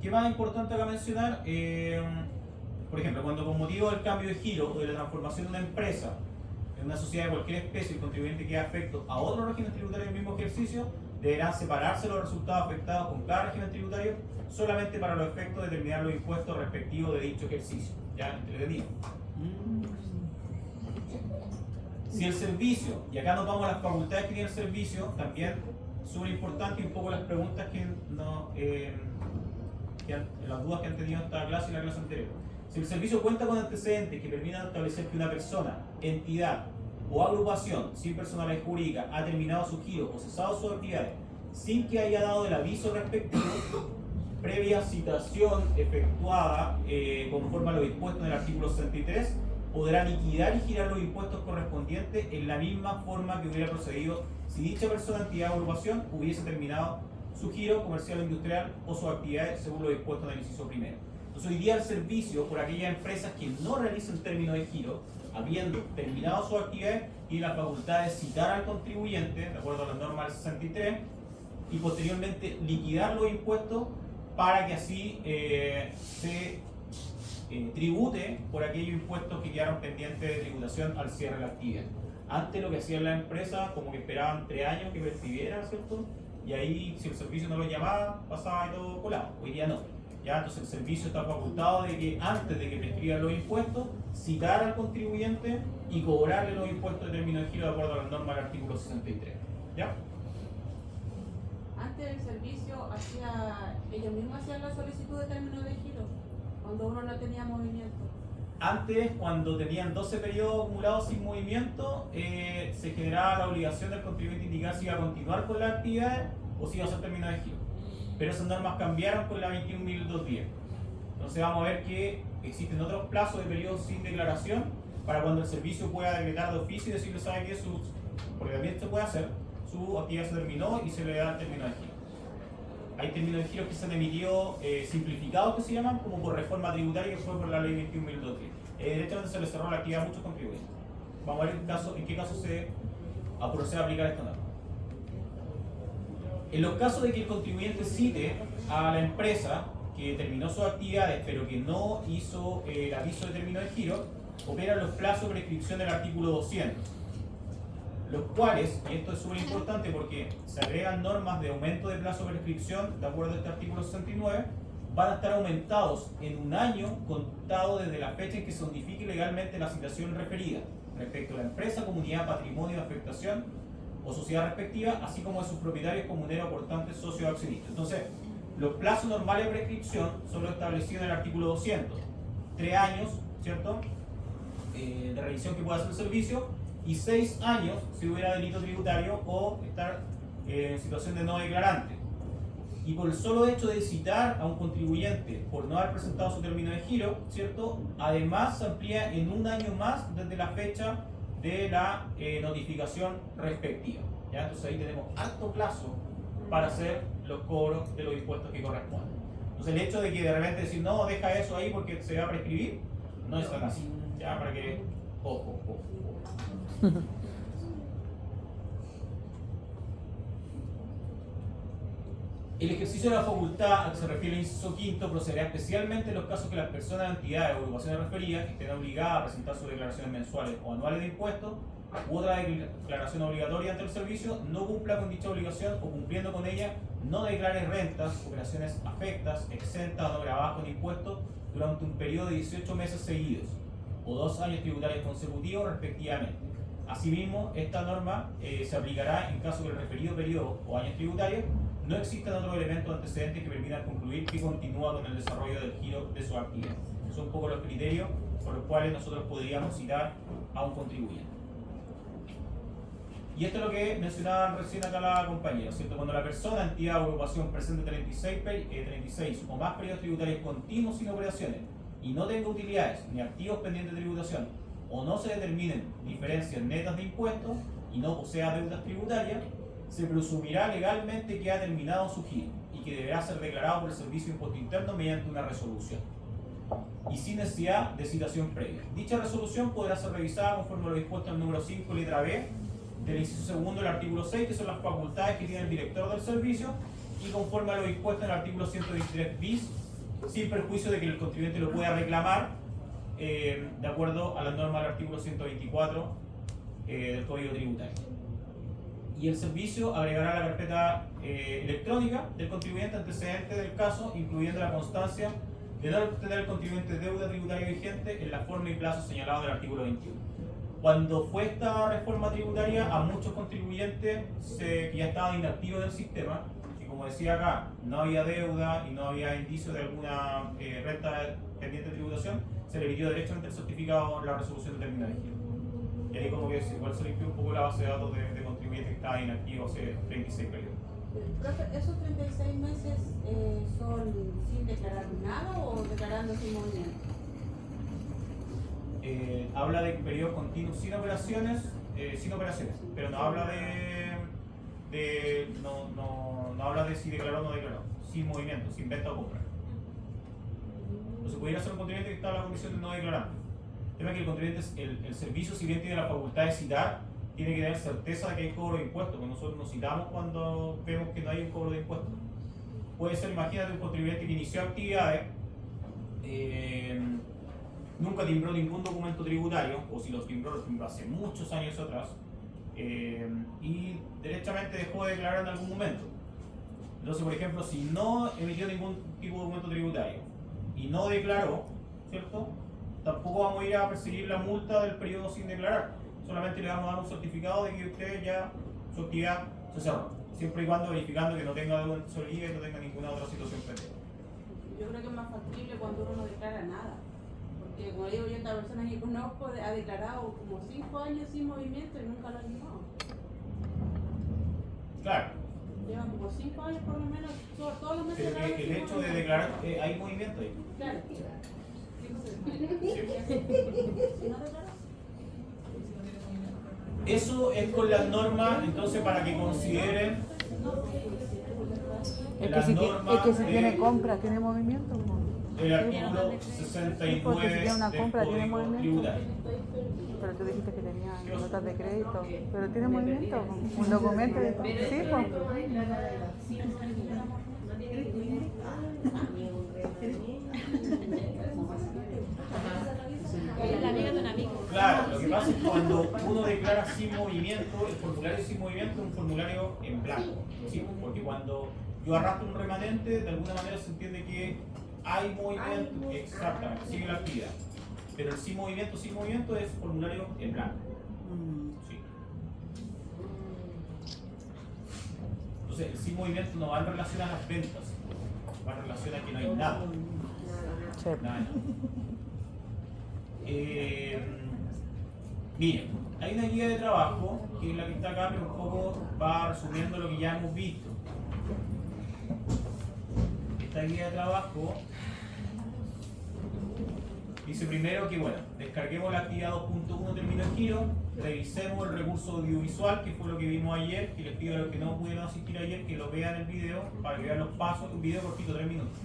¿Qué más importante acá mencionar? Por por ejemplo, cuando con motivo del cambio de giro o de la transformación de una empresa en una sociedad de cualquier especie el contribuyente queda afecto a otro régimen tributario del mismo ejercicio, deberán separarse los resultados afectados con cada régimen tributario solamente para los efectos de determinar los impuestos respectivos de dicho ejercicio. Ya, entretenido. Si el servicio, y acá nos vamos a las facultades que tiene el servicio, también súper importante y un poco las preguntas que las dudas que han tenido esta clase y la clase anterior. Si el servicio cuenta con antecedentes que permitan establecer que una persona, entidad o agrupación sin personalidad jurídica ha terminado su giro o cesado sus actividades sin que haya dado el aviso respectivo, previa citación efectuada conforme a lo dispuesto en el artículo 63, podrá liquidar y girar los impuestos correspondientes en la misma forma que hubiera procedido si dicha persona, entidad o agrupación hubiese terminado su giro comercial o industrial o sus actividades según lo dispuesto en el inciso primero. Entonces hoy día el servicio, por aquellas empresas que no realicen términos de giro, habiendo terminado sus actividades, tiene la facultad de citar al contribuyente, de acuerdo a las normas del 63, y posteriormente liquidar los impuestos para que así se tribute por aquellos impuestos que quedaron pendientes de tributación al cierre de la actividad. Antes lo que hacían las empresas, como que esperaban 3 años que percibiera, ¿cierto? Y ahí, si el servicio no lo llamaba, pasaba y todo colado. Hoy día no. ¿Ya? Entonces el servicio está facultado de que antes de que prescriban los impuestos, citar al contribuyente y cobrarle los impuestos de término de giro de acuerdo a las normas del artículo 63. ¿Ya? Antes del servicio, ellos mismos hacían la solicitud de término de giro, cuando uno no tenía movimiento. Antes, cuando tenían 12 periodos acumulados sin movimiento, se generaba la obligación del contribuyente indicar si iba a continuar con las actividades o si iba a hacer término de giro. Pero esas normas cambiaron con la 21.210. Entonces vamos a ver que existen otros plazos de periodos sin declaración para cuando el servicio pueda decretar de oficio y decirle, ¿sabe qué? Porque también se puede hacer, su actividad se terminó y se le da el término de giro. Hay términos de giro que se han emitido simplificados que se llaman, como por reforma tributaria que fue por la ley 21.210. Directamente se le cerró la actividad a muchos contribuyentes. Vamos a ver en qué caso se procede a aplicar esta norma. En los casos de que el contribuyente cite a la empresa que terminó sus actividades pero que no hizo el aviso de término de giro, operan los plazos de prescripción del artículo 200, los cuales, y esto es súper importante porque se agregan normas de aumento de plazo de prescripción de acuerdo a este artículo 69, van a estar aumentados en un año contado desde la fecha en que se notifique legalmente la citación referida respecto a la empresa, comunidad, patrimonio, afectación o sociedad respectiva, así como de sus propietarios, comuneros, aportantes, socios, accionistas. Entonces, los plazos normales de prescripción son los establecidos en el artículo 200. 3 años, ¿cierto?, de revisión que pueda hacer el servicio, y 6 años si hubiera delito tributario o estar en situación de no declarante. Y por el solo hecho de citar a un contribuyente por no haber presentado su término de giro, ¿cierto?, además se amplía en un año más desde la fecha de la notificación respectiva. ¿Ya? Entonces ahí tenemos alto plazo para hacer los cobros de los impuestos que corresponden. Entonces el hecho de que de repente decir no, deja eso ahí porque se va a prescribir, no es tan así. Ya, para que... Ojo. El ejercicio de la facultad a que se refiere el inciso quinto procederá especialmente en los casos que las personas, entidades o agrupaciones referidas que estén obligadas a presentar sus declaraciones mensuales o anuales de impuestos u otra declaración obligatoria ante el servicio, no cumpla con dicha obligación o cumpliendo con ella, no declare rentas, operaciones afectas, exentas o no grabadas con impuestos durante un periodo de 18 meses seguidos o 2 años tributarios consecutivos respectivamente. Asimismo, esta norma se aplicará en caso que el referido periodo o años tributarios no existan otros elementos antecedentes que permitan concluir que continúa con el desarrollo del giro de su actividad. Son un poco los criterios por los cuales nosotros podríamos citar a un contribuyente. Y esto es lo que mencionaba recién acá la compañera, ¿cierto? Cuando la persona, entidad o agrupación presente 36 o más periodos tributarios continuos sin operaciones y no tenga utilidades ni activos pendientes de tributación o no se determinen diferencias netas de impuestos y no posea deudas tributarias, se presumirá legalmente que ha terminado su giro y que deberá ser declarado por el Servicio de Impuesto Interno mediante una resolución y sin necesidad de citación previa. Dicha resolución podrá ser revisada conforme a lo dispuesto en el número 5, letra B, del inciso segundo del artículo 6, que son las facultades que tiene el director del servicio, y conforme a lo dispuesto en el artículo 123 bis, sin perjuicio de que el contribuyente lo pueda reclamar de acuerdo a las normas del artículo 124 del Código Tributario. Y el servicio agregará la carpeta electrónica del contribuyente antecedente del caso, incluyendo la constancia de no obtener el contribuyente deuda tributaria vigente en la forma y plazo señalado del artículo 21. Cuando fue esta reforma tributaria, a muchos contribuyentes que ya estaban inactivos del sistema, y como decía acá, no había deuda y no había indicio de alguna renta pendiente de tributación, se le pidió directamente el certificado en la resolución de término de giro. Y ahí como que igual se limpió un poco la base de datos de contribuyentes que estaban inactivos hace 36 periodos. Profe, ¿esos 36 meses son sin declarar nada o declarando sin movimiento? Habla de periodos continuos sin operaciones, pero no habla no habla de si declaró o no declaró, sin movimiento, sin venta o compra. Entonces pudiera ser un contribuyente que está en la condición de no declarante. El tema es que el contribuyente, el servicio, si bien tiene la facultad de citar, tiene que tener certeza de que hay cobro de impuestos, porque nosotros nos citamos cuando vemos que no hay un cobro de impuestos. Puede ser, imagínate, un contribuyente que inició actividades, nunca timbró ningún documento tributario, o si los timbró hace muchos años atrás, y derechamente dejó de declarar en algún momento. Entonces, por ejemplo, si no emitió ningún tipo de documento tributario y no declaró, ¿cierto? Tampoco vamos a ir a perseguir la multa del periodo sin declarar. Solamente le vamos a dar un certificado de que usted ya, su actividad se cerró. Siempre y cuando verificando que no tenga deuda en tesorería y no tenga ninguna otra situación pendiente. Yo creo que es más factible cuando uno no declara nada. Porque como digo yo, esta persona que conozco ha declarado como 5 años sin movimiento y nunca lo ha llevado. Claro. Llevan como 5 años por lo menos, todos los meses. Pero declarando el sin hecho de movimiento. declarar, hay movimiento ahí. Claro. Sí. Si no declara. Eso es con las normas, entonces, para que consideren Es que las si, normas tiene compra, tiene movimiento. del artículo Porque si 69 tiene una del compra, tiene Código movimiento. Tributario. Pero tú dijiste que tenía notas de crédito. Pero tiene movimiento. Un documento. Sí, pues. Claro, lo que pasa es que cuando uno declara sin movimiento, el formulario sin movimiento es un formulario en blanco. Sí, porque cuando yo arrastro un remanente, de alguna manera se entiende que hay movimiento, exactamente, sigue la actividad. Pero el sin movimiento es formulario en blanco. Sí. Entonces, el sin movimiento no va en relación a las ventas, va en relación a que no hay nada. Sí. Nada. Miren, hay una guía de trabajo, que es la que está acá, pero un poco va resumiendo lo que ya hemos visto. Esta guía de trabajo dice primero que, bueno, descarguemos la actividad 2.1 término de giro, revisemos el recurso audiovisual, que fue lo que vimos ayer, que les pido a los que no pudieron asistir ayer que lo vean el video, para que vean los pasos, un video cortito, 3 minutos,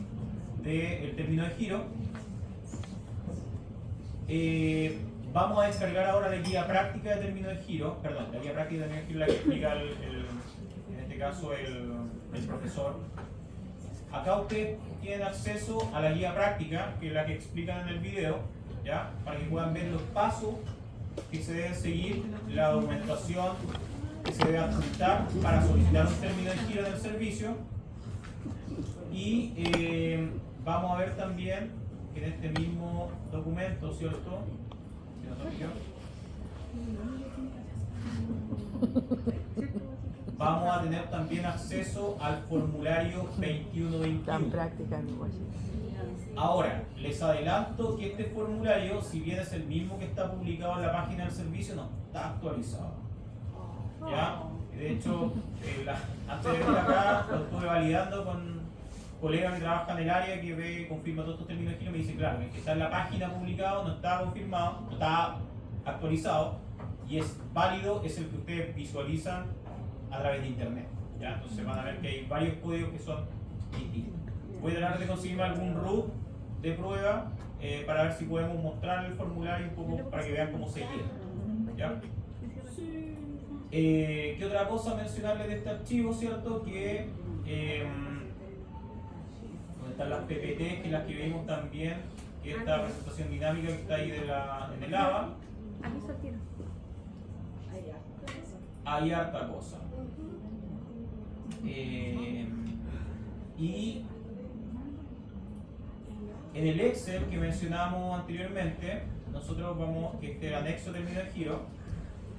del término de giro. Vamos a descargar ahora la guía práctica de término de giro, perdón, la guía práctica de término de giro, la que explica en este caso el profesor. Acá ustedes tienen acceso a la guía práctica, que es la que explican en el video, ¿ya? Para que puedan ver los pasos que se deben seguir, la documentación que se debe adjuntar para solicitar un término de giro del servicio. Y vamos a ver también que en este mismo documento, ¿cierto? Vamos a tener también acceso al formulario 2121. Tan práctica, igual. Ahora, les adelanto que este formulario, si bien es el mismo que está publicado en la página del servicio, no está actualizado. ¿Ya? De hecho, antes de venir acá, lo estuve validando con colegas que trabajan en el área que ve, confirma todos estos términos de giro. Me dice, claro, el que está en la página publicado no está confirmado, no está actualizado, y es válido, es el que ustedes visualizan a través de internet. ¿Ya? Entonces van a ver que hay varios códigos que son distintos. Voy a tratar de conseguirme algún root de prueba para ver si podemos mostrar el formulario un poco para que vean cómo se llena. ¿Ya? ¿Qué otra cosa mencionarles de este archivo? ¿Cierto? Que donde están las PPT, que las que vimos también que es esta presentación dinámica que está ahí en el ABA. Aquí se tira. Hay harta cosa. Y en el Excel que mencionábamos anteriormente, nosotros vamos, que este anexo término de giro,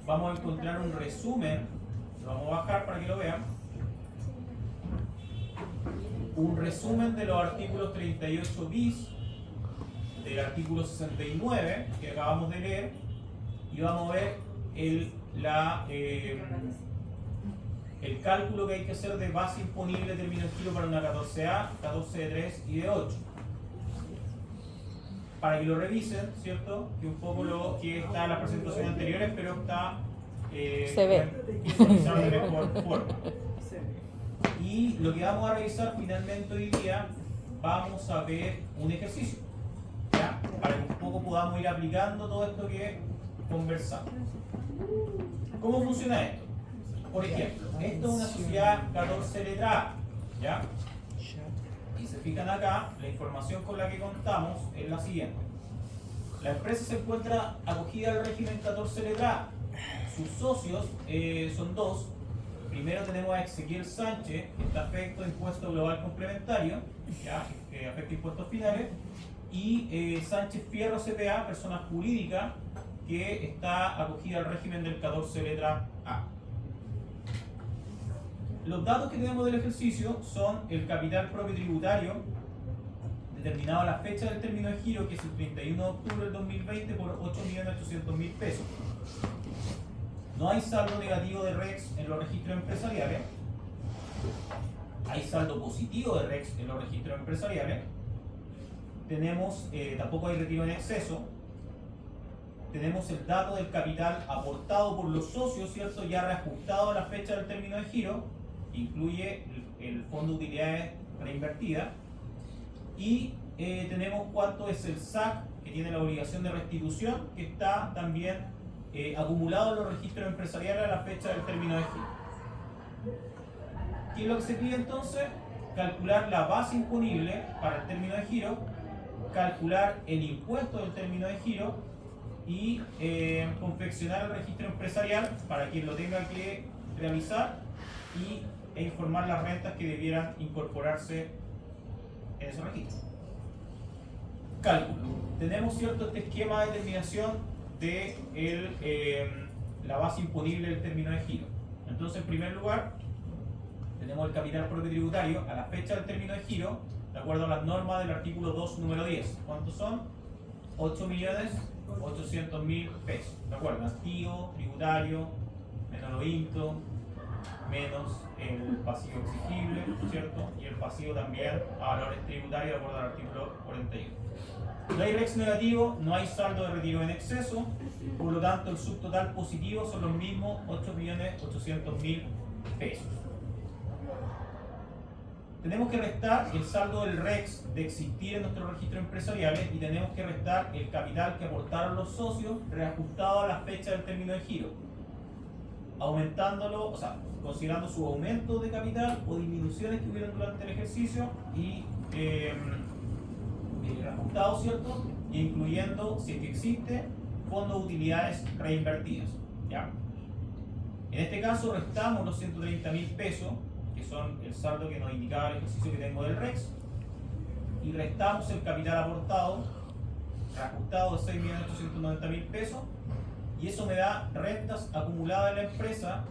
vamos a encontrar un resumen, lo vamos a bajar para que lo vean, un resumen de los artículos 38 bis, del artículo 69 que acabamos de leer, y vamos a ver el cálculo que hay que hacer de base imponible de término de giro para una 14A, 14 de 3 y de 8. Para que lo revisen, ¿cierto? Que un poco lo que está en las presentaciones anteriores, pero está Se ve. visualizado de mejor forma. Y lo que vamos a revisar finalmente hoy día, vamos a ver un ejercicio, ¿ya? Para que un poco podamos ir aplicando todo esto que conversamos. ¿Cómo funciona esto? Por ejemplo, esto es una sociedad 14 letra A, ¿ya? Y se fijan acá, la información con la que contamos es la siguiente. La empresa se encuentra acogida al régimen 14 letra A. Sus socios son dos. Primero tenemos a Ezequiel Sánchez, que está afecto a impuesto global complementario, ¿ya? Que afecta a impuestos finales, y Sánchez Fierro CPA, persona jurídica, que está acogida al régimen del 14 letra A. Los datos que tenemos del ejercicio son el capital propio tributario, determinado a la fecha del término de giro, que es el 31 de octubre del 2020, por 8.800.000 pesos. No hay saldo negativo de REX en los registros empresariales. Hay saldo positivo de REX en los registros empresariales. Tenemos, tampoco hay retiro en exceso. Tenemos el dato del capital aportado por los socios, ¿cierto? Ya reajustado a la fecha del término de giro. Incluye el fondo de utilidades reinvertidas. Y tenemos cuánto es el SAC, que tiene la obligación de restitución, que está también acumulado en los registros empresariales a la fecha del término de giro. ¿Qué es lo que se pide entonces? Calcular la base imponible para el término de giro, calcular el impuesto del término de giro y confeccionar el registro empresarial para quien lo tenga que realizar e informar las rentas que debieran incorporarse en ese registro. Cálculo. Tenemos, ¿cierto?, este esquema de determinación de la base imponible del término de giro. Entonces, en primer lugar, tenemos el capital propio tributario a la fecha del término de giro, de acuerdo a las normas del artículo 2, número 10. ¿Cuántos son? 8.800.000 pesos. ¿De acuerdo? Activo, tributario, menos lo INTO, menos el pasivo exigible, ¿cierto? Y el pasivo también a valores tributarios, de acuerdo al artículo 41. No hay REX negativo, no hay saldo de retiro en exceso, por lo tanto el subtotal positivo son los mismos 8.800.000 pesos. Tenemos que restar el saldo del REX de existir en nuestros registros empresariales y tenemos que restar el capital que aportaron los socios reajustado a la fecha del término de giro, aumentándolo, o sea, considerando su aumento de capital o disminuciones que hubieron durante el ejercicio y reajustado, ¿cierto? Y incluyendo, si es que existe, fondos de utilidades reinvertidas, ¿ya? En este caso restamos los 130.000 pesos, que son el saldo que nos indicaba el ejercicio que tengo del REX, y restamos el capital aportado, reajustado de 6.890.000 pesos, y eso me da rentas acumuladas en la empresa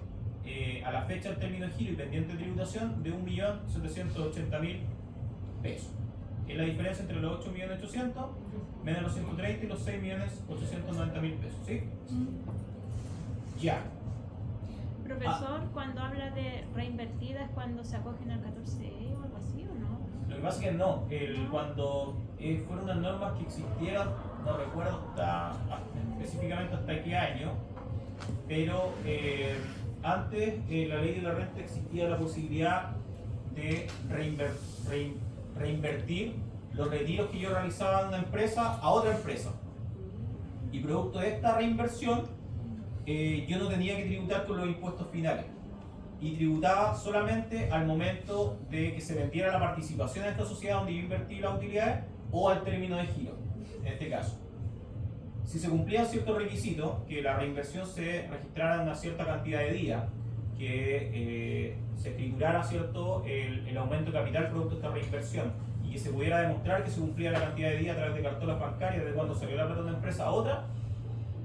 a la fecha del término de giro y pendiente de tributación de 1.780.000 pesos. Es la diferencia entre los 8.800.000 menos los 130 y los 6.890.000 pesos, ¿sí? Ya. Profesor, cuando habla de reinvertida es cuando se acogen al 14E o algo así, ¿o no? Lo que pasa es que no, cuando fueron unas normas que existieron, no recuerdo específicamente hasta qué año, pero antes la ley de la renta existía la posibilidad de reinvertir los retiros que yo realizaba en una empresa a otra empresa. Y producto de esta reinversión, yo no tenía que tributar con los impuestos finales. Y tributaba solamente al momento de que se vendiera la participación en esta sociedad donde yo invertí las utilidades o al término de giro. en este caso. Si se cumplían ciertos requisitos, que la reinversión se registrara en una cierta cantidad de días, que se escriturara, ¿cierto?, el aumento de capital producto de esta reinversión y que se pudiera demostrar que se cumplía la cantidad de días a través de cartolas bancarias de cuando salió la plata de una empresa a otra,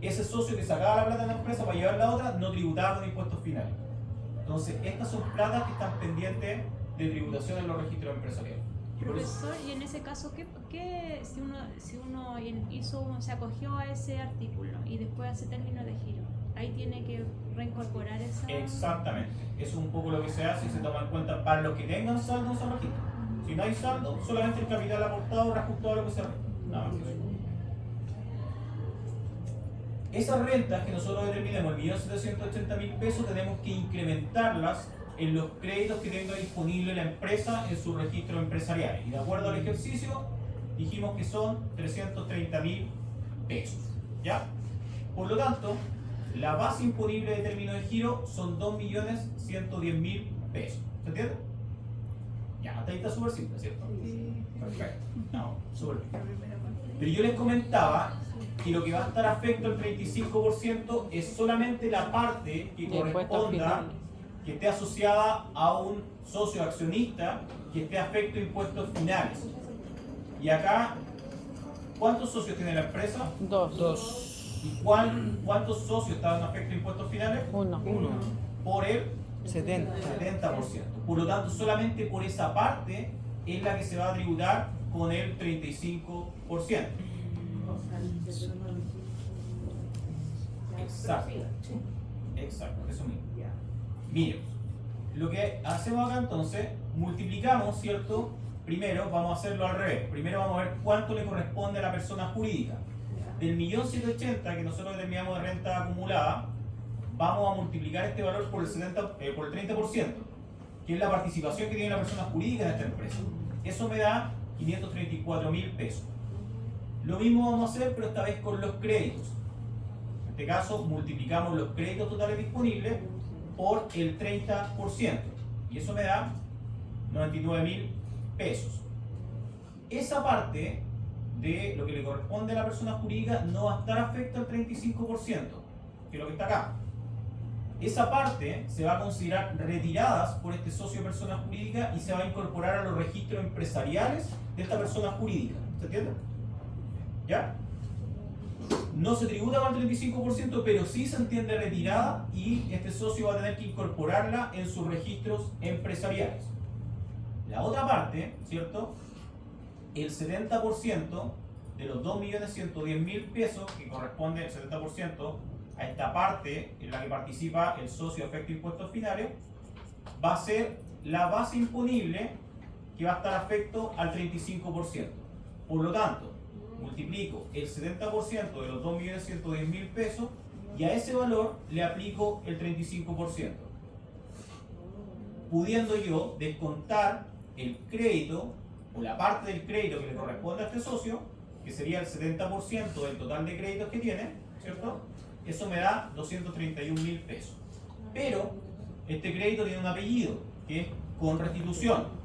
ese socio que sacaba la plata de una empresa para llevarla a otra no tributaba con impuestos finales. Entonces, estas son platas que están pendientes de tributación en los registros empresariales. Y por eso- Profesor, y en ese caso, ¿qué si uno se acogió a ese artículo y después hace término de giro? Ahí tiene que reincorporar esa... Exactamente. Eso es un poco lo que se hace y se toma en cuenta para los que tengan saldo en su registro. Si no hay saldo, solamente el capital aportado reajustado a lo que se resta. Nada más que eso. Esas rentas que nosotros determinemos, el 1.780.000 pesos, tenemos que incrementarlas en los créditos que tenga disponible la empresa en sus registros empresariales. Y de acuerdo al ejercicio, dijimos que son 330.000 pesos. ¿Ya? Por lo tanto, la base imponible de término de giro son 2.110.000 pesos. ¿Se entiende? Ya, hasta ahí está súper simple, ¿cierto? Perfecto. No, súper bien. Pero yo les comentaba que lo que va a estar afecto al 35% es solamente la parte que De impuestos corresponda, finales. que esté asociada a un socio accionista que esté afecto a impuestos finales. Y acá, ¿cuántos socios tiene la empresa? 2. ¿Y cuántos socios estaban afectos a impuestos finales? 1. Por el 70. 70%. Por lo tanto, solamente por esa parte es la que se va a tributar con el 35%. Exacto. Exacto, eso mismo. Miren, lo que hacemos acá entonces, multiplicamos, ¿cierto? Primero vamos a hacerlo al revés. Primero vamos a ver cuánto le corresponde a la persona jurídica. Del 1.780.000 que nosotros determinamos de renta acumulada, vamos a multiplicar este valor por el 30%, que es la participación que tiene la persona jurídica en esta empresa. Eso me da 534.000 pesos. Lo mismo vamos a hacer, pero esta vez con los créditos. En este caso, multiplicamos los créditos totales disponibles por el 30%. Y eso me da 99.000 pesos. Esa parte de lo que le corresponde a la persona jurídica no va a estar afecto al 35%, que es lo que está acá. Esa parte se va a considerar retiradas por este socio de persona jurídica y se va a incorporar a los registros empresariales de esta persona jurídica. ¿Se entiende? ¿Ya? No se tributa con el 35%, pero sí se entiende retirada y este socio va a tener que incorporarla en sus registros empresariales. La otra parte, ¿cierto? El 70% de los 2.110.000 pesos, que corresponde el 70% a esta parte en la que participa el socio afecto a impuestos finales, va a ser la base imponible que va a estar afecto al 35%. Por lo tanto, multiplico el 70% de los 2.110.000 pesos y a ese valor le aplico el 35%, pudiendo yo descontar el crédito o la parte del crédito que le corresponde a este socio, que sería el 70% del total de créditos que tiene, ¿cierto? Eso me da 231.000 pesos. Pero este crédito tiene un apellido, que es con restitución.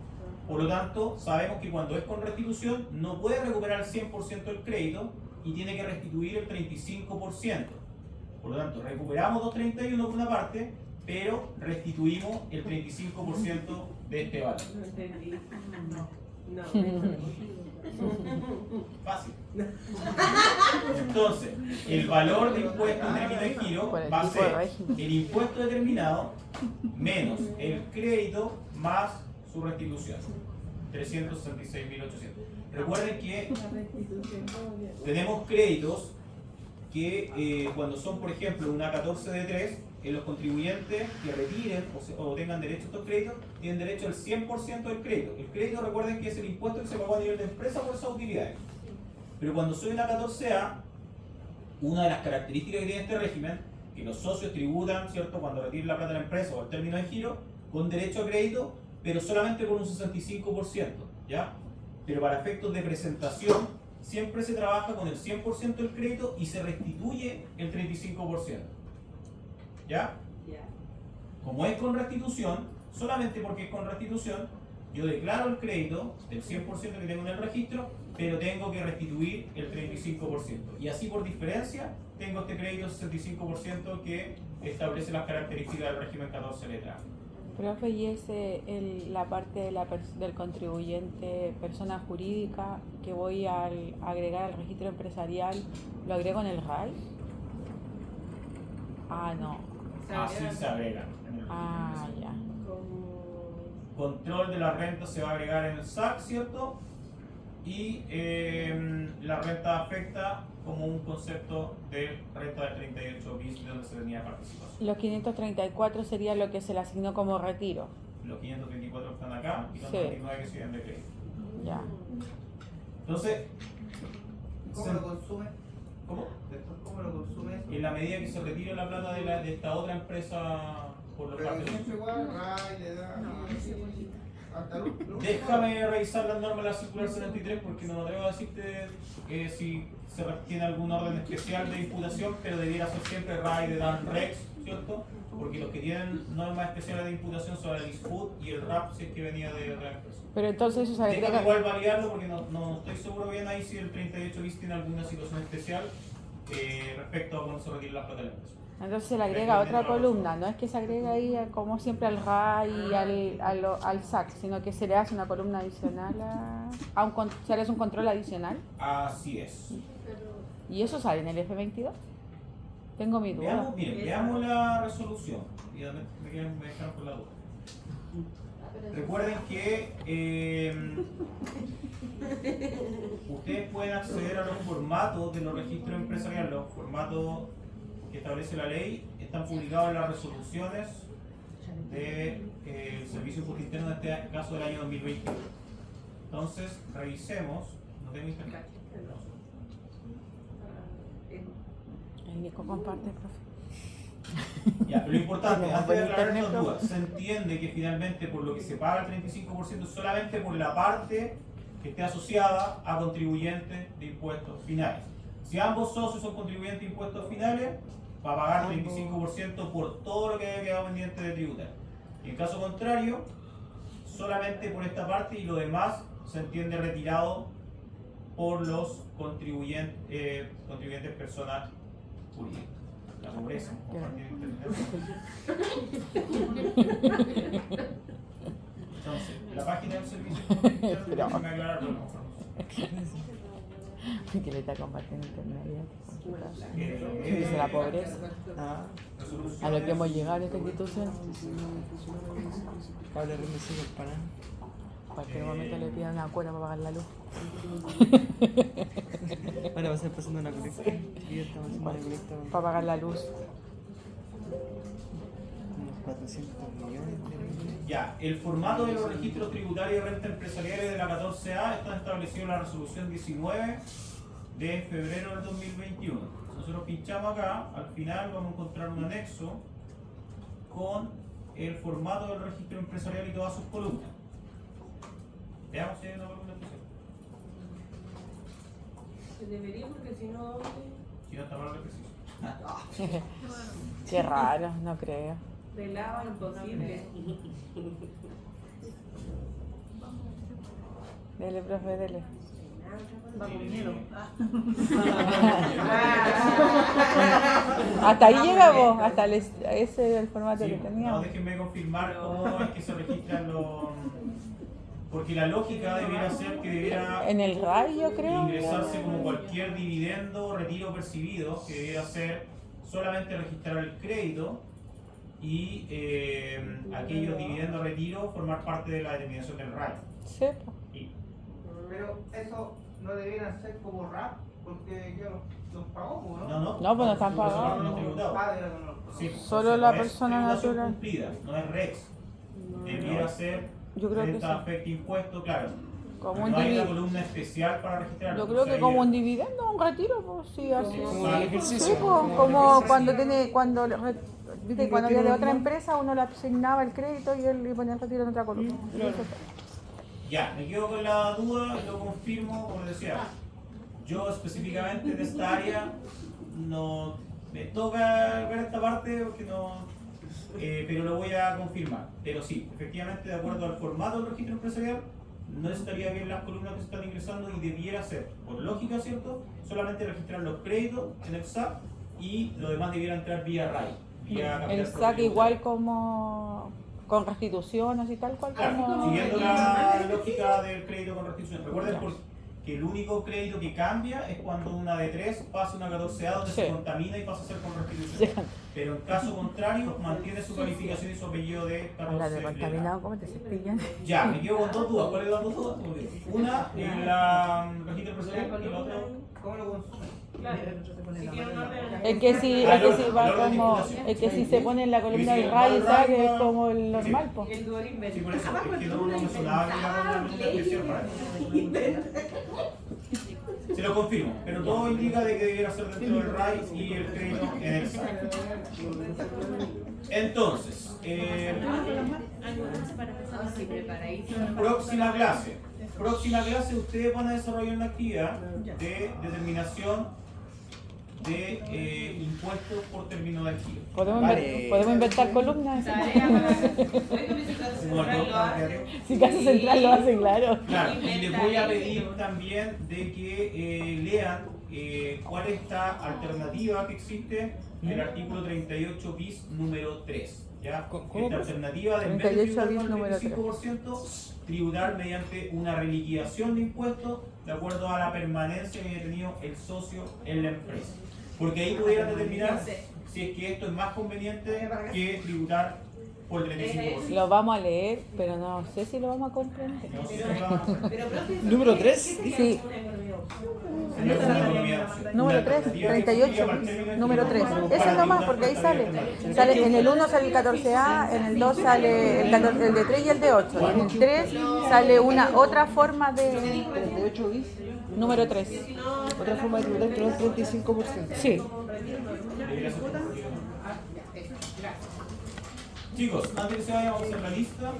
Por lo tanto, sabemos que cuando es con restitución no puede recuperar el 100% del crédito y tiene que restituir el 35%. Por lo tanto, recuperamos 231 por una parte, pero restituimos el 35% de este valor. No entendí. No. Fácil. Entonces, el valor de impuesto en términos de giro Por el va a tipo de ser régimen. el impuesto determinado menos el crédito más su restitución. 366.800. Recuerden que tenemos créditos que cuando son, por ejemplo, una 14 de 3, los contribuyentes que retiren o tengan derecho a estos créditos tienen derecho al 100% del crédito. El crédito, recuerden que es el impuesto que se pagó a nivel de empresa por esas utilidades. Pero cuando soy una 14A, una de las características que tiene este régimen, que los socios tributan, ¿cierto?, cuando retiren la plata de la empresa o al término de giro, con derecho a crédito, pero solamente por un 65%, ¿ya? Pero para efectos de presentación, siempre se trabaja con el 100% del crédito y se restituye el 35%. ¿Ya? Ya. Como es con restitución, solamente porque es con restitución, yo declaro el crédito del 100% que tengo en el registro, pero tengo que restituir el 35%. Y así por diferencia, tengo este crédito del 65% que establece las características del régimen 14 letra. Profe, ¿y la parte de del contribuyente persona jurídica que voy a agregar al registro empresarial, lo agrego en el RAI? Ah, no. Así se agrega. Ah, ya. Control de la renta se va a agregar en el SAC, ¿cierto? Y la renta afecta como un concepto de renta del 38 bis de donde se tenía participación. Los 534 sería lo que se le asignó como retiro. Los 524 están acá y los Sí. 99 que siguen de crédito. Ya. Entonces, ¿Cómo lo consume? ¿cómo? ¿Cómo lo consume eso? En la medida que se retire la plata de esta otra empresa por los Pero partes. siempre igual, RAI, le da hasta el último. Déjame revisar las normas de la circular 73 porque no me atrevo a decirte si se tiene algún orden especial de imputación, pero debiera ser siempre RAI de Dan Rex, ¿cierto? Porque los que tienen normas especiales de imputación son el ISFUT y el RAP si es que venía de otra empresa. Pero entonces eso se Déjame agrega. igual validarlo porque no estoy seguro bien ahí si el 38 bis tiene alguna situación especial respecto a cuando se retira la plata de la empresa. Entonces se le agrega otra columna, no es que se agrega ahí como siempre al RAI y al SAC, sino que se le hace una columna adicional se le hace un control adicional. Así es. ¿Y eso sale en el F22? Tengo mi duda. Veamos, miren, veamos la resolución. Y me dejaron con la duda. Recuerden que ustedes pueden acceder a los formatos de los registros empresariales, los formatos que establece la ley, están publicados en las resoluciones del Servicio de Impuesto Interno, en este caso del año 2021. Entonces, revisemos. No tengo internet. El Nico comparte, profe. Ya, pero lo importante, Como antes de por aclarar internet, estas dudas, se entiende que finalmente por lo que se paga el 35% es solamente por la parte que esté asociada a contribuyentes de impuestos finales. Si ambos socios son contribuyentes de impuestos finales, va a pagar 35% por todo lo que haya quedado pendiente de tributar. Y en caso contrario, solamente por esta parte y lo demás se entiende retirado por los contribuyentes personas jurídicas. La pobreza, compartir internet. Entonces, la página del servicio Pero- déjame aclararlo mejor. Que le está compartiendo internet ya. Eh, Dice la pobreza. A lo que hemos llegado en esta institución. Cable RMC del Panamá. En cualquier momento le pidan una cuota para pagar la luz. Ahora va a ser pasando una colecta. Y ya estamos haciendo una colecta con Para pagar la luz. unos 400 millones de Ya, el formato de los registros tributarios de renta empresariales de la 14A está establecido en la resolución 19 de febrero del 2021. Nosotros pinchamos acá, al final vamos a encontrar un anexo con el formato del registro empresarial y todas sus columnas. Veamos si hay una columna especial. Debería, porque si no, Si no está mal preciso. Qué raro, no creo. de lava imposible. Dele, profe, dele. Va con miedo. Hasta ahí llega vos, hasta ese es el formato Sí, que no, teníamos. déjenme confirmar cómo es que se registran los... Porque la lógica debiera ser que debiera En el RAI, yo creo. ingresarse como cualquier dividendo o retiro percibido, que debiera ser solamente registrar el crédito y aquellos dividendos o retiro formar parte de la determinación del RAI. Sí, po. Y Pero eso no debieran ser como RAP, porque ya los pagó, ¿no? No, pues no están pagados. Son los tributados. Ah, de los Sí, Solo o sea, la no es persona tributación natural. cumplida, no es REX. Debiera ser Yo creo que renta sí. afecta impuesto, claro. Como No un hay una dividendo. columna especial para registrar. Yo creo que como un dividendo, un retiro, pues sí, así. Como el Sí, ejercicio, pues, como el como ejercicio. cuando viste, cuando había de otra normal. empresa, uno le asignaba el crédito y él le ponía el retiro en otra columna. claro. Ya, me quedo con la duda y lo confirmo, como les decía. Yo específicamente de esta área no me toca ver esta parte porque no pero lo voy a confirmar. Pero sí, efectivamente, de acuerdo al formato del registro empresarial, no estaría bien las columnas que se están ingresando y debiera ser, por lógica, ¿cierto? Solamente registrar los créditos en el SAC y lo demás debiera entrar vía RAI. Vía El capital SAC propio igual como con restitución, así tal cual Claro, como... siguiendo la lógica del crédito con restitución. Recuerden que el único crédito que cambia es cuando una de 3 pasa a una 14A donde se contamina y pasa a ser con restitución. Pero en caso contrario, mantiene su calificación y su apellido de 14. La de contaminado, ¿cómo te cepillan? Ya, me quedo con dos dudas. ¿Cuáles son las dos dudas? Una en la registro empresarial y la otra. ¿Cómo lo consumen? Es que si va como, es que si se pone en la columna del RAI y SAC es como el normal, po. Sí, por eso, es que no me sonaba que era una especial para eso. Se lo confirmo, pero todo indica de que debiera ser dentro del RAI y el crédito en el SAC. Entonces, próxima clase. Próxima clase, ustedes van a desarrollar una actividad de determinación de impuestos por término de giro. ¿Podemos inventar columnas? Si Caso Central lo hace, claro. Claro, y les voy a pedir también de que lean cuál es esta alternativa que existe del artículo 38 bis número 3. ¿Ya? Esta alternativa del 38 bis número 3. 25% tributar mediante una reliquidación de impuestos de acuerdo a la permanencia que haya tenido el socio en la empresa. Porque ahí pudieran determinar si es que esto es más conveniente que tributar por el 35%. Lo vamos a leer, pero no sé si lo vamos a comprender. No sé si lo vamos a hacer. ¿Número 3? Sí. Número 3, 38, número 3. Ese nomás, porque ahí sale. En el 1 sale el 14A, en el 2 sale el de 3 y el de 8. En el 3 sale otra forma de... 38 bis. Número 3. Otra forma de tributar que no es 35%. Sí. Chicos, antes que se vayan, vamos a hacer la lista.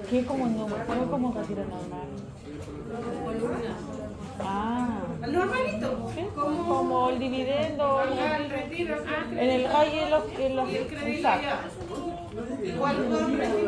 ¿Qué como número? ¿Cómo como retiro normal? Ah. Normalito. Como el dividendo, El retiro. en el RAI y en los SAC. Igual todo el retiro.